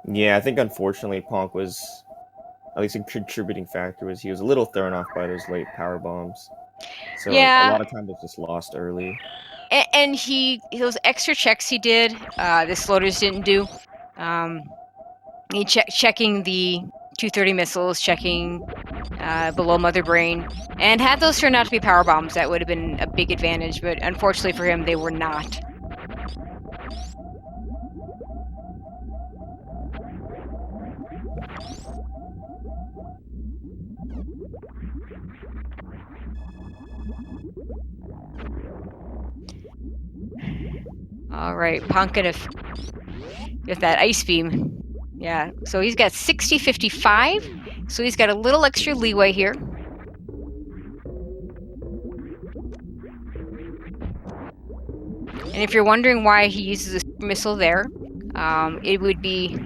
Yeah, I think unfortunately Ponk was, at least a contributing factor, was he was a little thrown off by those late power bombs. So a Yeah, lot of time was just lost early. and those extra checks he did, the sloaters didn't do. He checking the 230 missiles, checking below Mother Brain, and had those turned out to be power bombs, that would have been a big advantage. But unfortunately for him, they were not. All right, Ponk gonna get that ice beam. Yeah, so he's got 60-55, so he's got a little extra leeway here. And if you're wondering why he uses a super missile there, it would be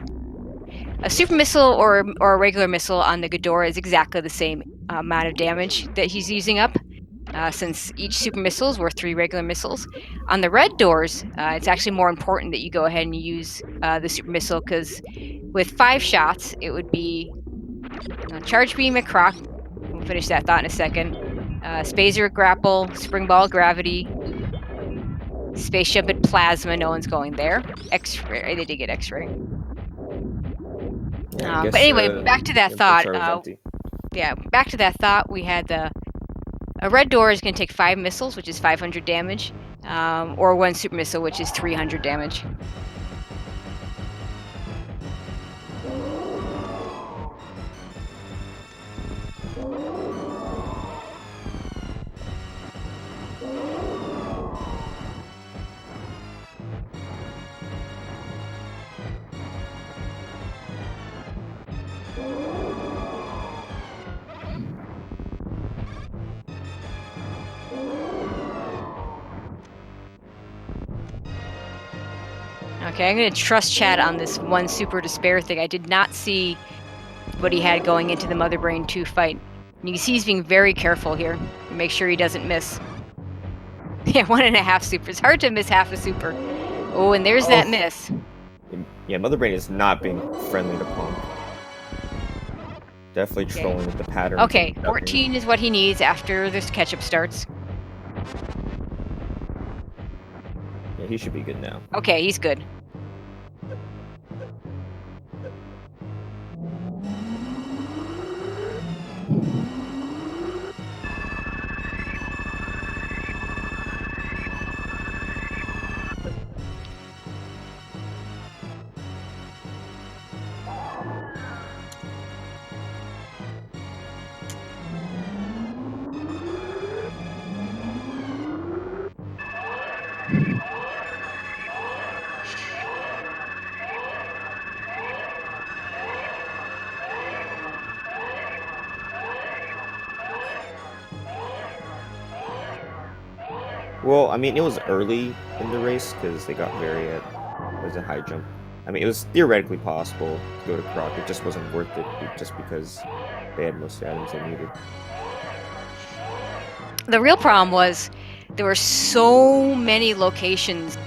a super missile or a regular missile on the Ghidorah is exactly the same amount of damage that he's using up, since each super missile is worth 3 regular missiles. On the red doors, it's actually more important that you go ahead and use the super missile, because with 5 shots, it would be Charge Beam at Croc. We'll finish that thought in a second. Spazer at Grapple, Spring Ball at Gravity, Space Jump at Plasma. No one's going there. X-Ray. They did get X-Ray. Yeah, I guess, but anyway, back to that thought. Brinstar was empty. Yeah, back to that thought. We had a red door is going to take 5 missiles, which is 500 damage, or 1 super missile, which is 300 damage. Okay, I'm going to trust chat on this 1 super despair thing. I did not see what he had going into the Mother Brain 2 fight. And you can see he's being very careful here to make sure he doesn't miss. Yeah, 1.5 super. It's hard to miss half a super. Oh, and there's that miss. Yeah, Mother Brain is not being friendly to Ponk. Definitely trolling with the pattern. Okay, 14 is what he needs after this catch-up starts. Yeah, he should be good now. Okay, he's good. Well, I mean, it was early in the race because they got Very at was a high jump. I mean, it was theoretically possible to go to Croc. It just wasn't worth it just because they had most of the items they needed. The real problem was there were so many locations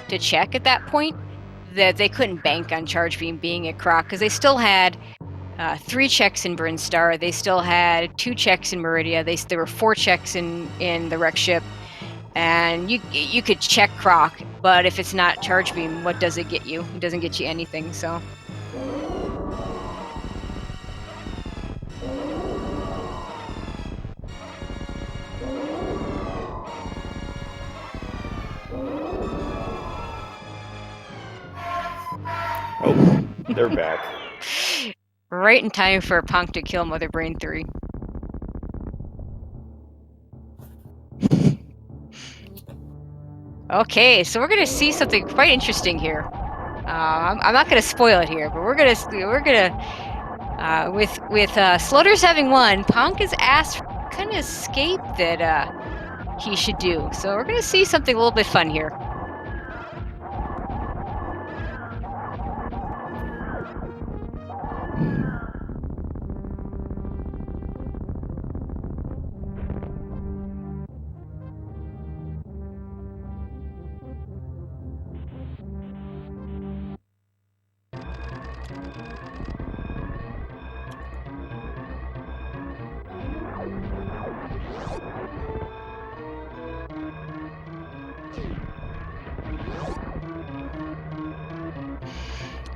to check at that point that they couldn't bank on Charge Beam being at Croc, because they still had 3 checks in Brinstar. They still had 2 checks in Maridia. There were 4 checks in the wreck ship. And you could check Croc, but if it's not Charge Beam, what does it get you? It doesn't get you anything, so. Oh, they're back. Right in time for Ponk to kill Mother Brain 3. Okay, so we're gonna see something quite interesting here. I'm not gonna spoil it here, but we're gonna with Sloaters having won, Ponk is asked for kind of escape that he should do. So we're gonna see something a little bit fun here.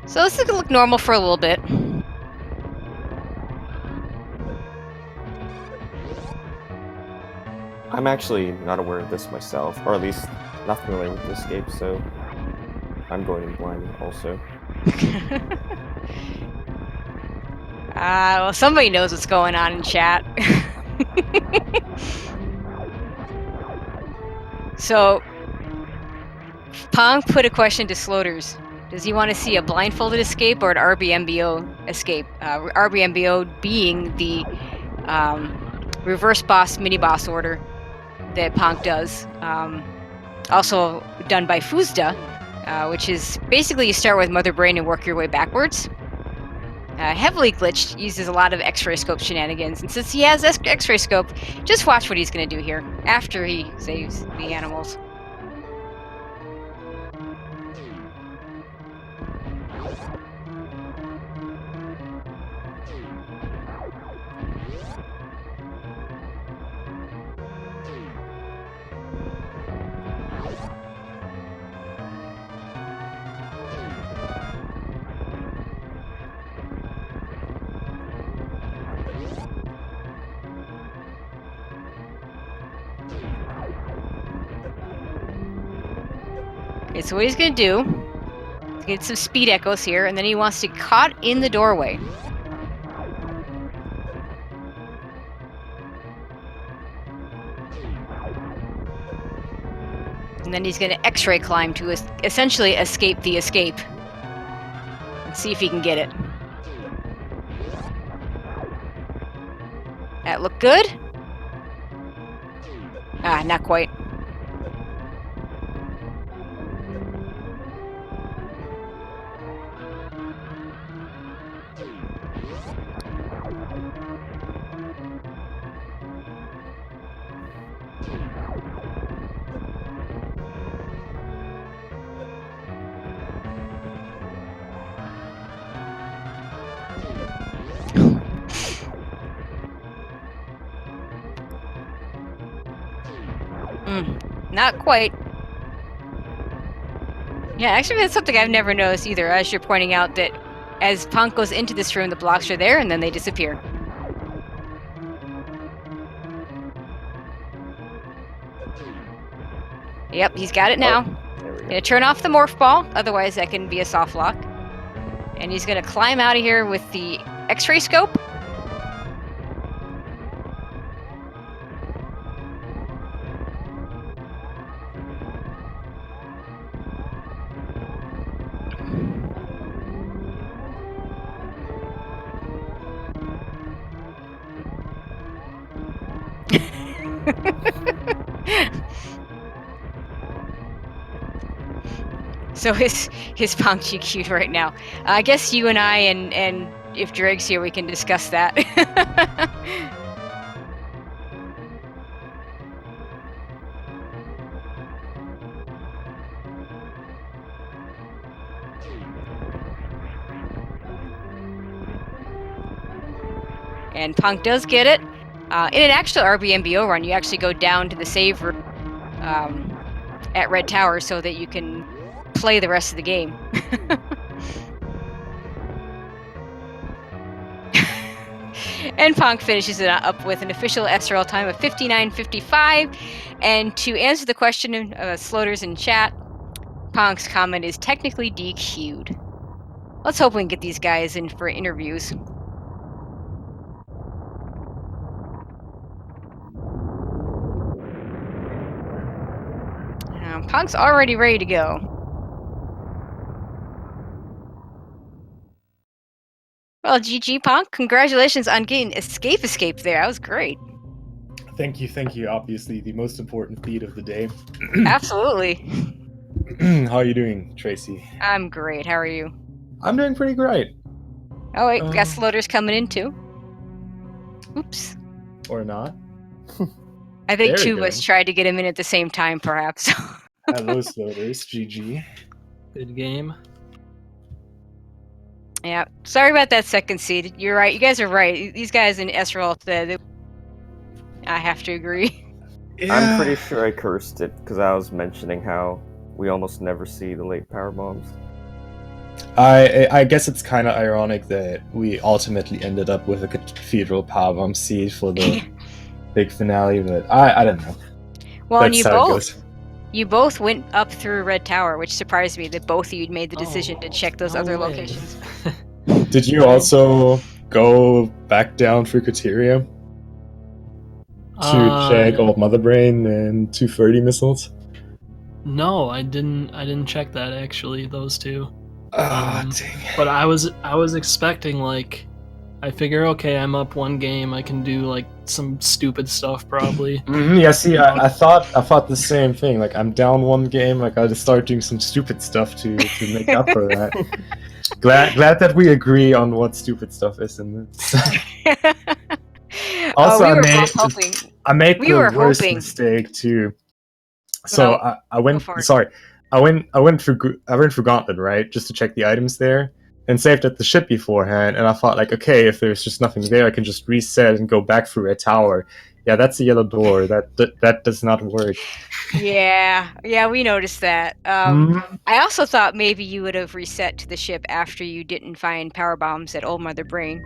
So this is gonna look normal for a little bit. I'm actually not aware of this myself, or at least not familiar with the escape, so I'm going in blind also. Well, somebody knows what's going on in chat. So, Ponk put a question to Sloaters. Does he want to see a blindfolded escape or an RBMBO escape? RBMBO being the reverse boss, mini boss order that Ponk does. Also done by Fuzda, which is basically you start with Mother Brain and work your way backwards. Heavily glitched, uses a lot of X-ray scope shenanigans, and since he has X-ray scope, just watch what he's going to do here after he saves the animals. Okay, so what he's going to do is get some speed echoes here, and then he wants to get caught in the doorway. And then he's going to X-ray climb to essentially escape the escape. Let's see if he can get it. That look good? Ah, not quite. Not quite. Yeah, actually that's something I've never noticed either, as you're pointing out that as Ponk goes into this room, the blocks are there and then they disappear. Yep, he's got it now. There we go. Gonna turn off the morph ball, otherwise that can be a soft lock. And he's gonna climb out of here with the X-ray scope. So his Ponk GQ'd right now. I guess you and I and if Drake's here, we can discuss that. And Ponk does get it. In an actual RBMBO run, you actually go down to the save room at Red Tower so that you can play the rest of the game. And Ponk finishes it up with an official SRL time of 59:55. And to answer the question of Sloaters in chat, Ponk's comment is technically DQ'd. Let's hope we can get these guys in for interviews. Punk's already ready to go. Well, GG, Punk. Congratulations on getting escape there. That was great. Thank you. Obviously, the most important feat of the day. Absolutely. How are you doing, Tracy? I'm great. How are you? I'm doing pretty great. Oh, wait. Got sloaters coming in, too. Oops. Or not. I think There we two of us go. tried to get him in at the same time, perhaps. Hello, sloaters. GG. Good game. Yeah. Sorry about that second seed. You're right. You guys are right. These guys in Esrael, I have to agree. I'm pretty sure I cursed it because I was mentioning how we almost never see the late power bombs. I guess it's kind of ironic that we ultimately ended up with a cathedral powerbomb seed for the big finale, but I don't know. Well, That's and how it goes. you both went up through Red Tower, which surprised me that both of you made the decision to check those other locations. Did you also go back down through Kateria to check Old Mother Brain and 230 missiles? No, I didn't check that actually. Those two. Dang. But I was expecting, like, I figure, okay, I'm up one game, I can do like some stupid stuff probably. Yeah, see, I thought the same thing. Like, I'm down one game, like I just start doing some stupid stuff to make up for that. Glad that we agree on what stupid stuff is in this. Also, I made the worst mistake too. So I went through Gauntlet, right, just to check the items there, and saved at the ship beforehand. And I thought, like, okay, if there's just nothing there, I can just reset and go back through a tower. Yeah, that's a yellow door. That does not work. Yeah, we noticed that. I also thought maybe you would have reset to the ship after you didn't find power bombs at Old Mother Brain.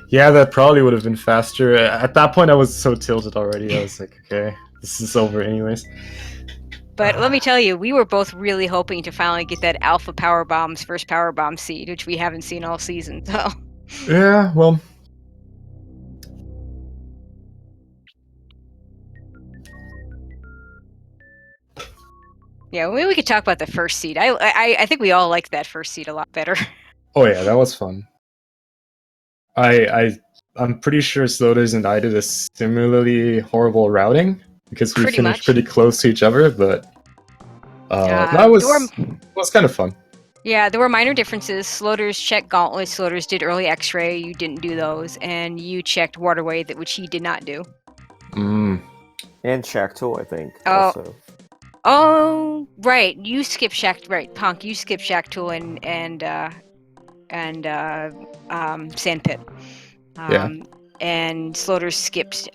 Yeah, that probably would have been faster. At that point, I was so tilted already. I was like, okay, this is over anyways. But let me tell you, we were both really hoping to finally get that Alpha Power Bomb's first Power Bomb seed, which we haven't seen all season. So yeah, well. Yeah, we could talk about the first seed. I think we all liked that first seed a lot better. Oh yeah, that was fun. I'm pretty sure Sloaters and I did a similarly horrible routing because we finished pretty close to each other, but that was kind of fun. Yeah, there were minor differences. Sloaters checked Gauntlet. Sloaters did early X-ray. You didn't do those, and you checked Waterway, which he did not do. And Shacktool, I think. Also. Oh, right. You skipped Ponk. You skipped Shacktool and Sandpit. Yeah. And Sloaters skipped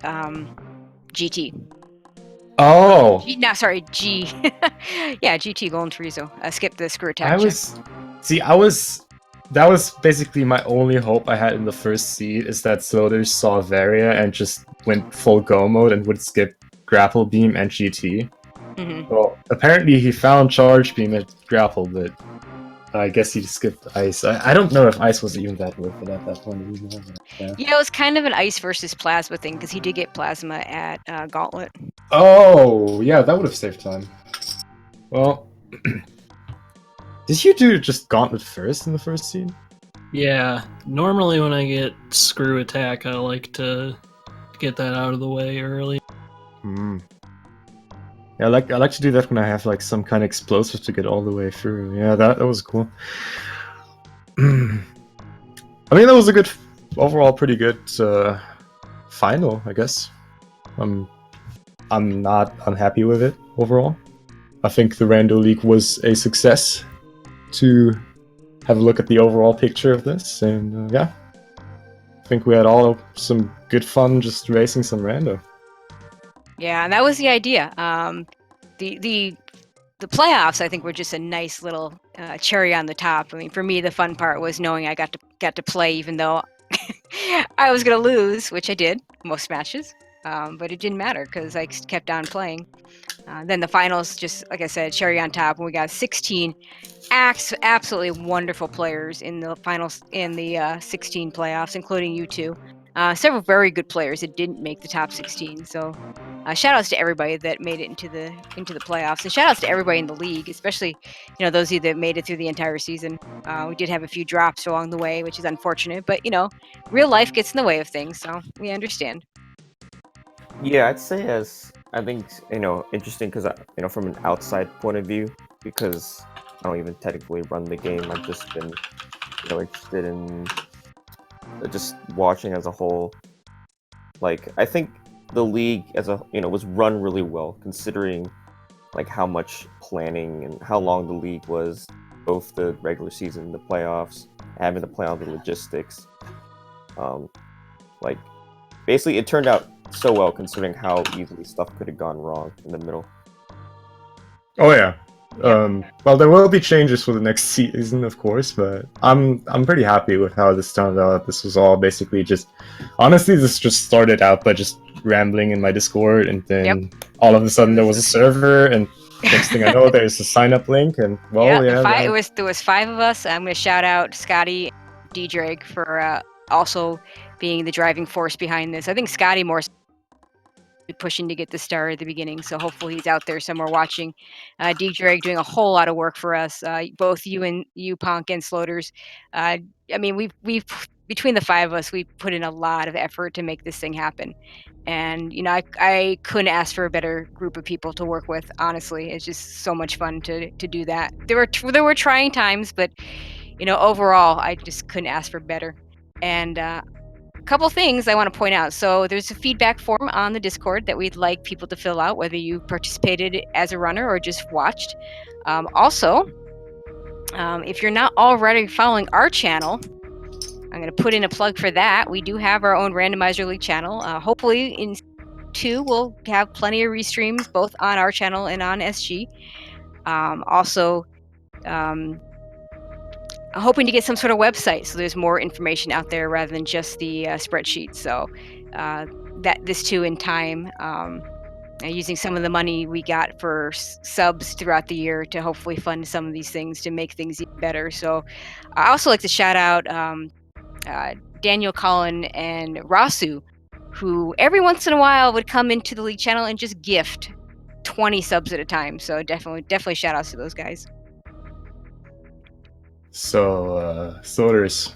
GT. Oh. G. Yeah, GT Golden Chorizo. Skipped the screw attack. That was basically my only hope I had in the first seed, is that Sloaters saw Varia and just went full go mode and would skip Grapple Beam and GT. Mm-hmm. Well, apparently he found Charge Beam and Grapple, but I guess he skipped Ice. I don't know if Ice was even that worth it at that point. Yeah, it was kind of an Ice versus Plasma thing, because he did get Plasma at Gauntlet. Oh, yeah, that would have saved time. Well, did you do just Gauntlet first in the first scene? Yeah, normally when I get Screw Attack, I like to get that out of the way early. Yeah, I like to do that when I have like some kind of explosive to get all the way through. Yeah, that was cool. I mean, that was a good, overall pretty good final, I guess. I'm not unhappy with it overall. I think the Rando League was a success to have a look at the overall picture of this, and yeah, I think we had all some good fun just racing some Rando. Yeah, and that was the idea. The playoffs, I think, were just a nice little cherry on the top. I mean, for me, the fun part was knowing I got to play, even though I was gonna lose, which I did most matches. But it didn't matter because I kept on playing. Then the finals, just like I said, cherry on top, and we got 16 absolutely wonderful players in the finals, in the 16 playoffs, including you two. Several very good players that didn't make the top 16. So shout outs to everybody that made it into the playoffs, and shout outs to everybody in the league, especially those of you that made it through the entire season. We did have a few drops along the way, which is unfortunate, but real life gets in the way of things, so we understand. Yeah, I'd say I think interesting because from an outside point of view, because I don't even technically run the game. I've just been interested in just watching as a whole. Like, I think the league as a was run really well, considering like how much planning and how long the league was, both the regular season, the playoffs, having to plan all the logistics. Like, basically, it turned out so well considering how easily stuff could have gone wrong in the middle. Oh yeah. Well, there will be changes for the next season, of course, but I'm pretty happy with how this turned out. This was all basically honestly, this just started out by just rambling in my Discord, and then all of a sudden there was a server, and next thing I know, there's a sign-up link, and there was 5 of us. I'm going to shout out Scotty, D-Drake for also being the driving force behind this. I think Scotty more pushing to get the star at the beginning, so hopefully he's out there somewhere watching. D-Drake doing a whole lot of work for us, both you, Ponk, and Sloaters. I mean, we've between the 5 of us, we put in a lot of effort to make this thing happen. And I couldn't ask for a better group of people to work with. Honestly, it's just so much fun to do that. There were trying times, but overall, I just couldn't ask for better. And a couple things I want to point out. So there's a feedback form on the Discord that we'd like people to fill out, whether you participated as a runner or just watched. Also, if you're not already following our channel, I'm going to put in a plug for that. We do have our own Randomizer League channel. Hopefully in 2 we'll have plenty of restreams both on our channel and on SG. Also, hoping to get some sort of website so there's more information out there rather than just the spreadsheet. So that this too in time, using some of the money we got for subs throughout the year to hopefully fund some of these things to make things even better. So I also like to shout out Daniel, Colin, and Rasu, who every once in a while would come into the league channel and just gift 20 subs at a time. So definitely shout outs to those guys. So, Sloaters.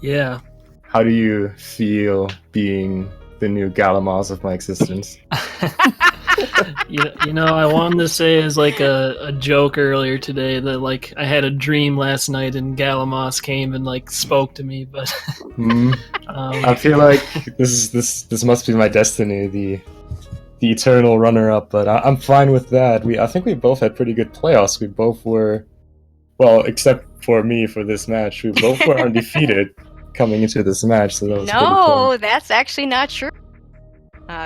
Yeah. How do you feel being the new Galamos of my existence? I wanted to say as like a joke earlier today that like I had a dream last night and Galamos came and like spoke to me, but I feel like this must be my destiny, the eternal runner-up. But I'm fine with that. I think we both had pretty good playoffs. We both were, well, except for me for this match, we both were undefeated coming into this match. So that was pretty fun. That's actually not true.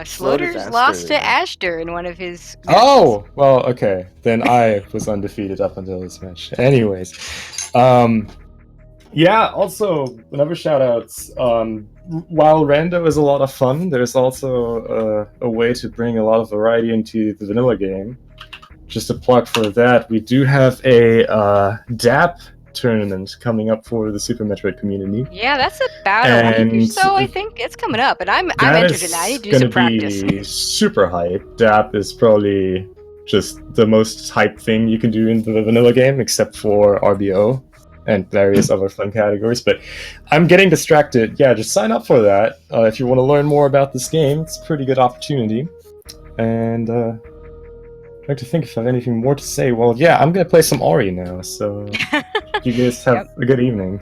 Sloaters lost to Ashter in one of his matches. Oh, well, okay. Then I was undefeated up until this match. Anyways. Yeah, also, another shout-outs. While Rando is a lot of fun, there's also a way to bring a lot of variety into the vanilla game. Just a plug for that, we do have a DAP tournament coming up for the Super Metroid community. Yeah, that's about a week or so, I think. It's coming up, and I'm entered in that. I need to do some practice. Be super hype. DAP is probably just the most hype thing you can do in the vanilla game, except for RBO and various other fun categories. But I'm getting distracted. Yeah, just sign up for that. If you want to learn more about this game, it's a pretty good opportunity. And I'd like to think if I have anything more to say. Well, yeah, I'm going to play some Ori now, so you guys have a good evening.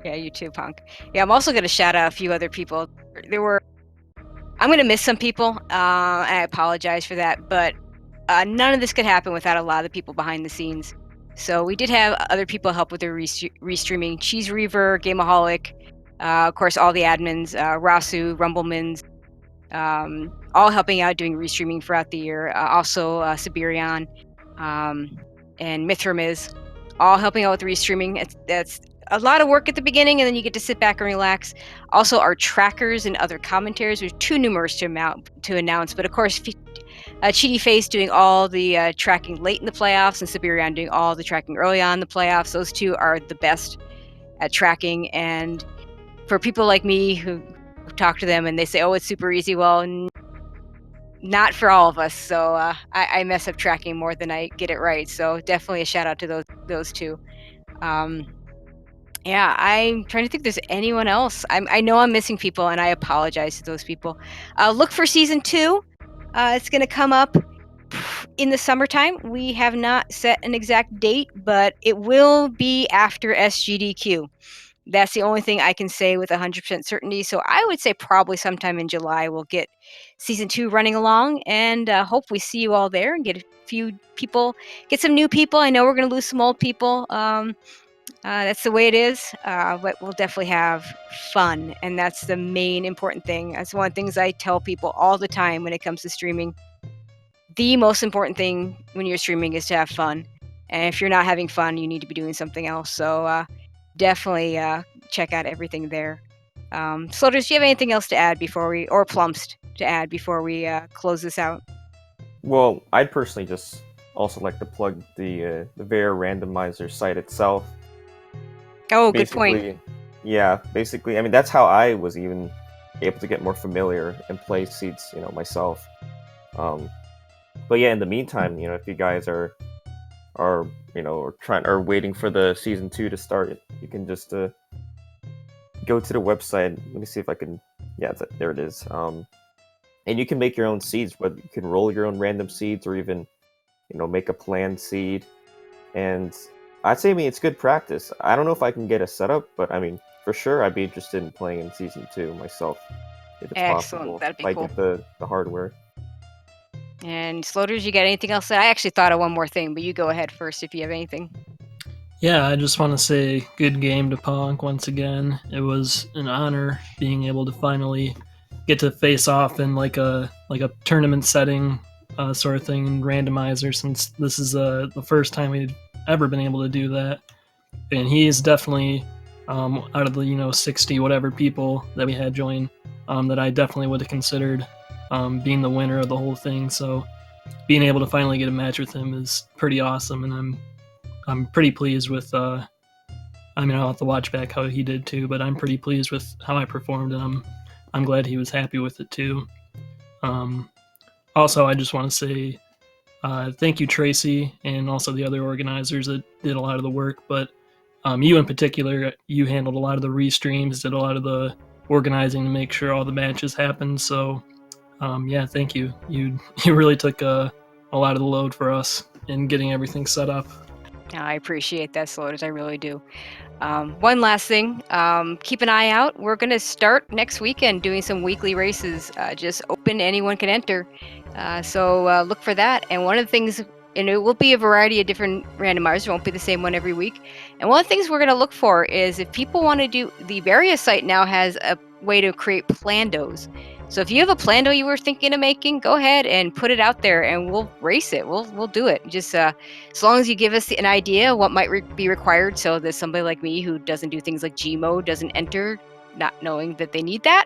Yeah, you too, Punk. Yeah, I'm also going to shout out a few other people. I'm going to miss some people, I apologize for that, but none of this could happen without a lot of the people behind the scenes. So we did have other people help with the restreaming. Cheese Reaver, Gameaholic, of course, all the admins, Rasu, Rumblemans, all helping out doing restreaming throughout the year. Also, Siberian and Mithramiz, all helping out with restreaming. That's a lot of work at the beginning, and then you get to sit back and relax. Also, our trackers and other commentaries are too numerous to announce, but of course, Cheaty Face doing all the tracking late in the playoffs, and Siberian doing all the tracking early on in the playoffs. Those two are the best at tracking, and for people like me who talk to them and they say, oh, it's super easy, well, not for all of us. So I mess up tracking more than I get it right. So definitely a shout out to those two. Yeah, I'm trying to think if there's anyone else. I know I'm missing people, and I apologize to those people. Look for season 2. It's going to come up in the summertime. We have not set an exact date, but it will be after SGDQ. That's the only thing I can say with 100% certainty. So I would say probably sometime in July we'll get season 2 running along, and hope we see you all there and get a few people, get some new people. I know we're going to lose some old people. That's the way it is, but we'll definitely have fun, and that's the main important thing. That's one of the things I tell people all the time when it comes to streaming. The most important thing when you're streaming is to have fun, and if you're not having fun, you need to be doing something else. So definitely check out everything there. Sloaters, do you have anything else to add before we, or Plumps to add before we close this out? Well, I'd personally just also like to plug the Vera Randomizer site itself. Oh, good point. Basically, I mean, that's how I was even able to get more familiar and play Seeds, myself. But yeah, in the meantime, if you guys are waiting for the season 2 to start, you can just go to the website. Let me see if I can. Yeah, there it is. And you can make your own seeds. Whether you can roll your own random seeds or even, make a planned seed. And I'd say, it's good practice. I don't know if I can get a setup, but for sure, I'd be interested in playing in season 2 myself, if it's Excellent. possible. That'd be if cool. I get the hardware. And Sloaters, you got anything else? I actually thought of one more thing, but you go ahead first if you have anything. Yeah, I just want to say good game to Ponk once again. It was an honor being able to finally get to face off in like a tournament setting sort of thing in Randomizer, since this is the first time we've ever been able to do that. And he is definitely out of the 60 whatever people that we had join, that I definitely would have considered being the winner of the whole thing. So being able to finally get a match with him is pretty awesome, and I'm pretty pleased with. I'll have to watch back how he did too, but I'm pretty pleased with how I performed, and I'm glad he was happy with it too. Also, I just want to say thank you, Tracy, and also the other organizers that did a lot of the work. But you in particular, you handled a lot of the restreams, did a lot of the organizing to make sure all the matches happened. So yeah, thank you. You really took a lot of the load for us in getting everything set up. I appreciate that, Sloaters. I really do. One last thing, keep an eye out. We're going to start next weekend doing some weekly races, just open, anyone can enter. So look for that. And one of the things, and it will be a variety of different randomizers, it won't be the same one every week. And one of the things we're going to look for is if people want to do, the Various site now has a way to create plandos. So if you have a plando you were thinking of making, go ahead and put it out there and we'll race it. We'll do it. Just as long as you give us an idea what might be required, so that somebody like me who doesn't do things like Gmod doesn't enter, not knowing that they need that,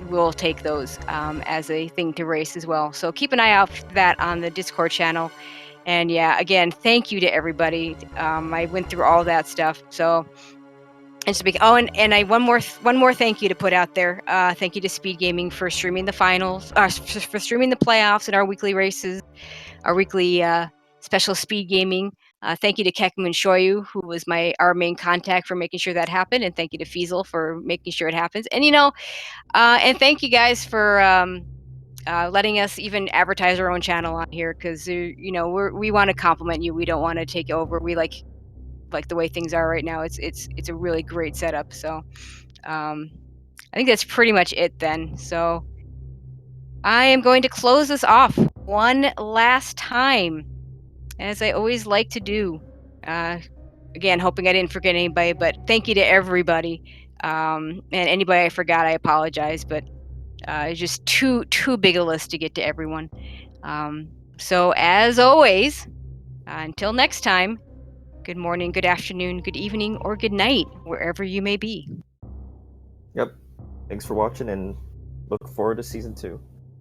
we'll take those as a thing to race as well. So keep an eye out for that on the Discord channel. And yeah, again, thank you to everybody. I went through all that stuff. So. And speak. Oh, and I one more thank you to put out there. Thank you to Speed Gaming for streaming the finals, for streaming the playoffs and our weekly races, our weekly special Speed Gaming. Thank you to Kekum and Shoyu, who was our main contact for making sure that happened, and thank you to Fiesel for making sure it happens. And and thank you guys for letting us even advertise our own channel on here, because we want to compliment you. We don't want to take over. We like the way things are right now. It's a really great setup. So I think that's pretty much it then. So I am going to close this off one last time, as I always like to do. Again, hoping I didn't forget anybody, but thank you to everybody. And anybody I forgot, I apologize, but it's just too big a list to get to everyone. So as always, until next time, good morning, good afternoon, good evening, or good night, wherever you may be. Yep. Thanks for watching, and look forward to season 2.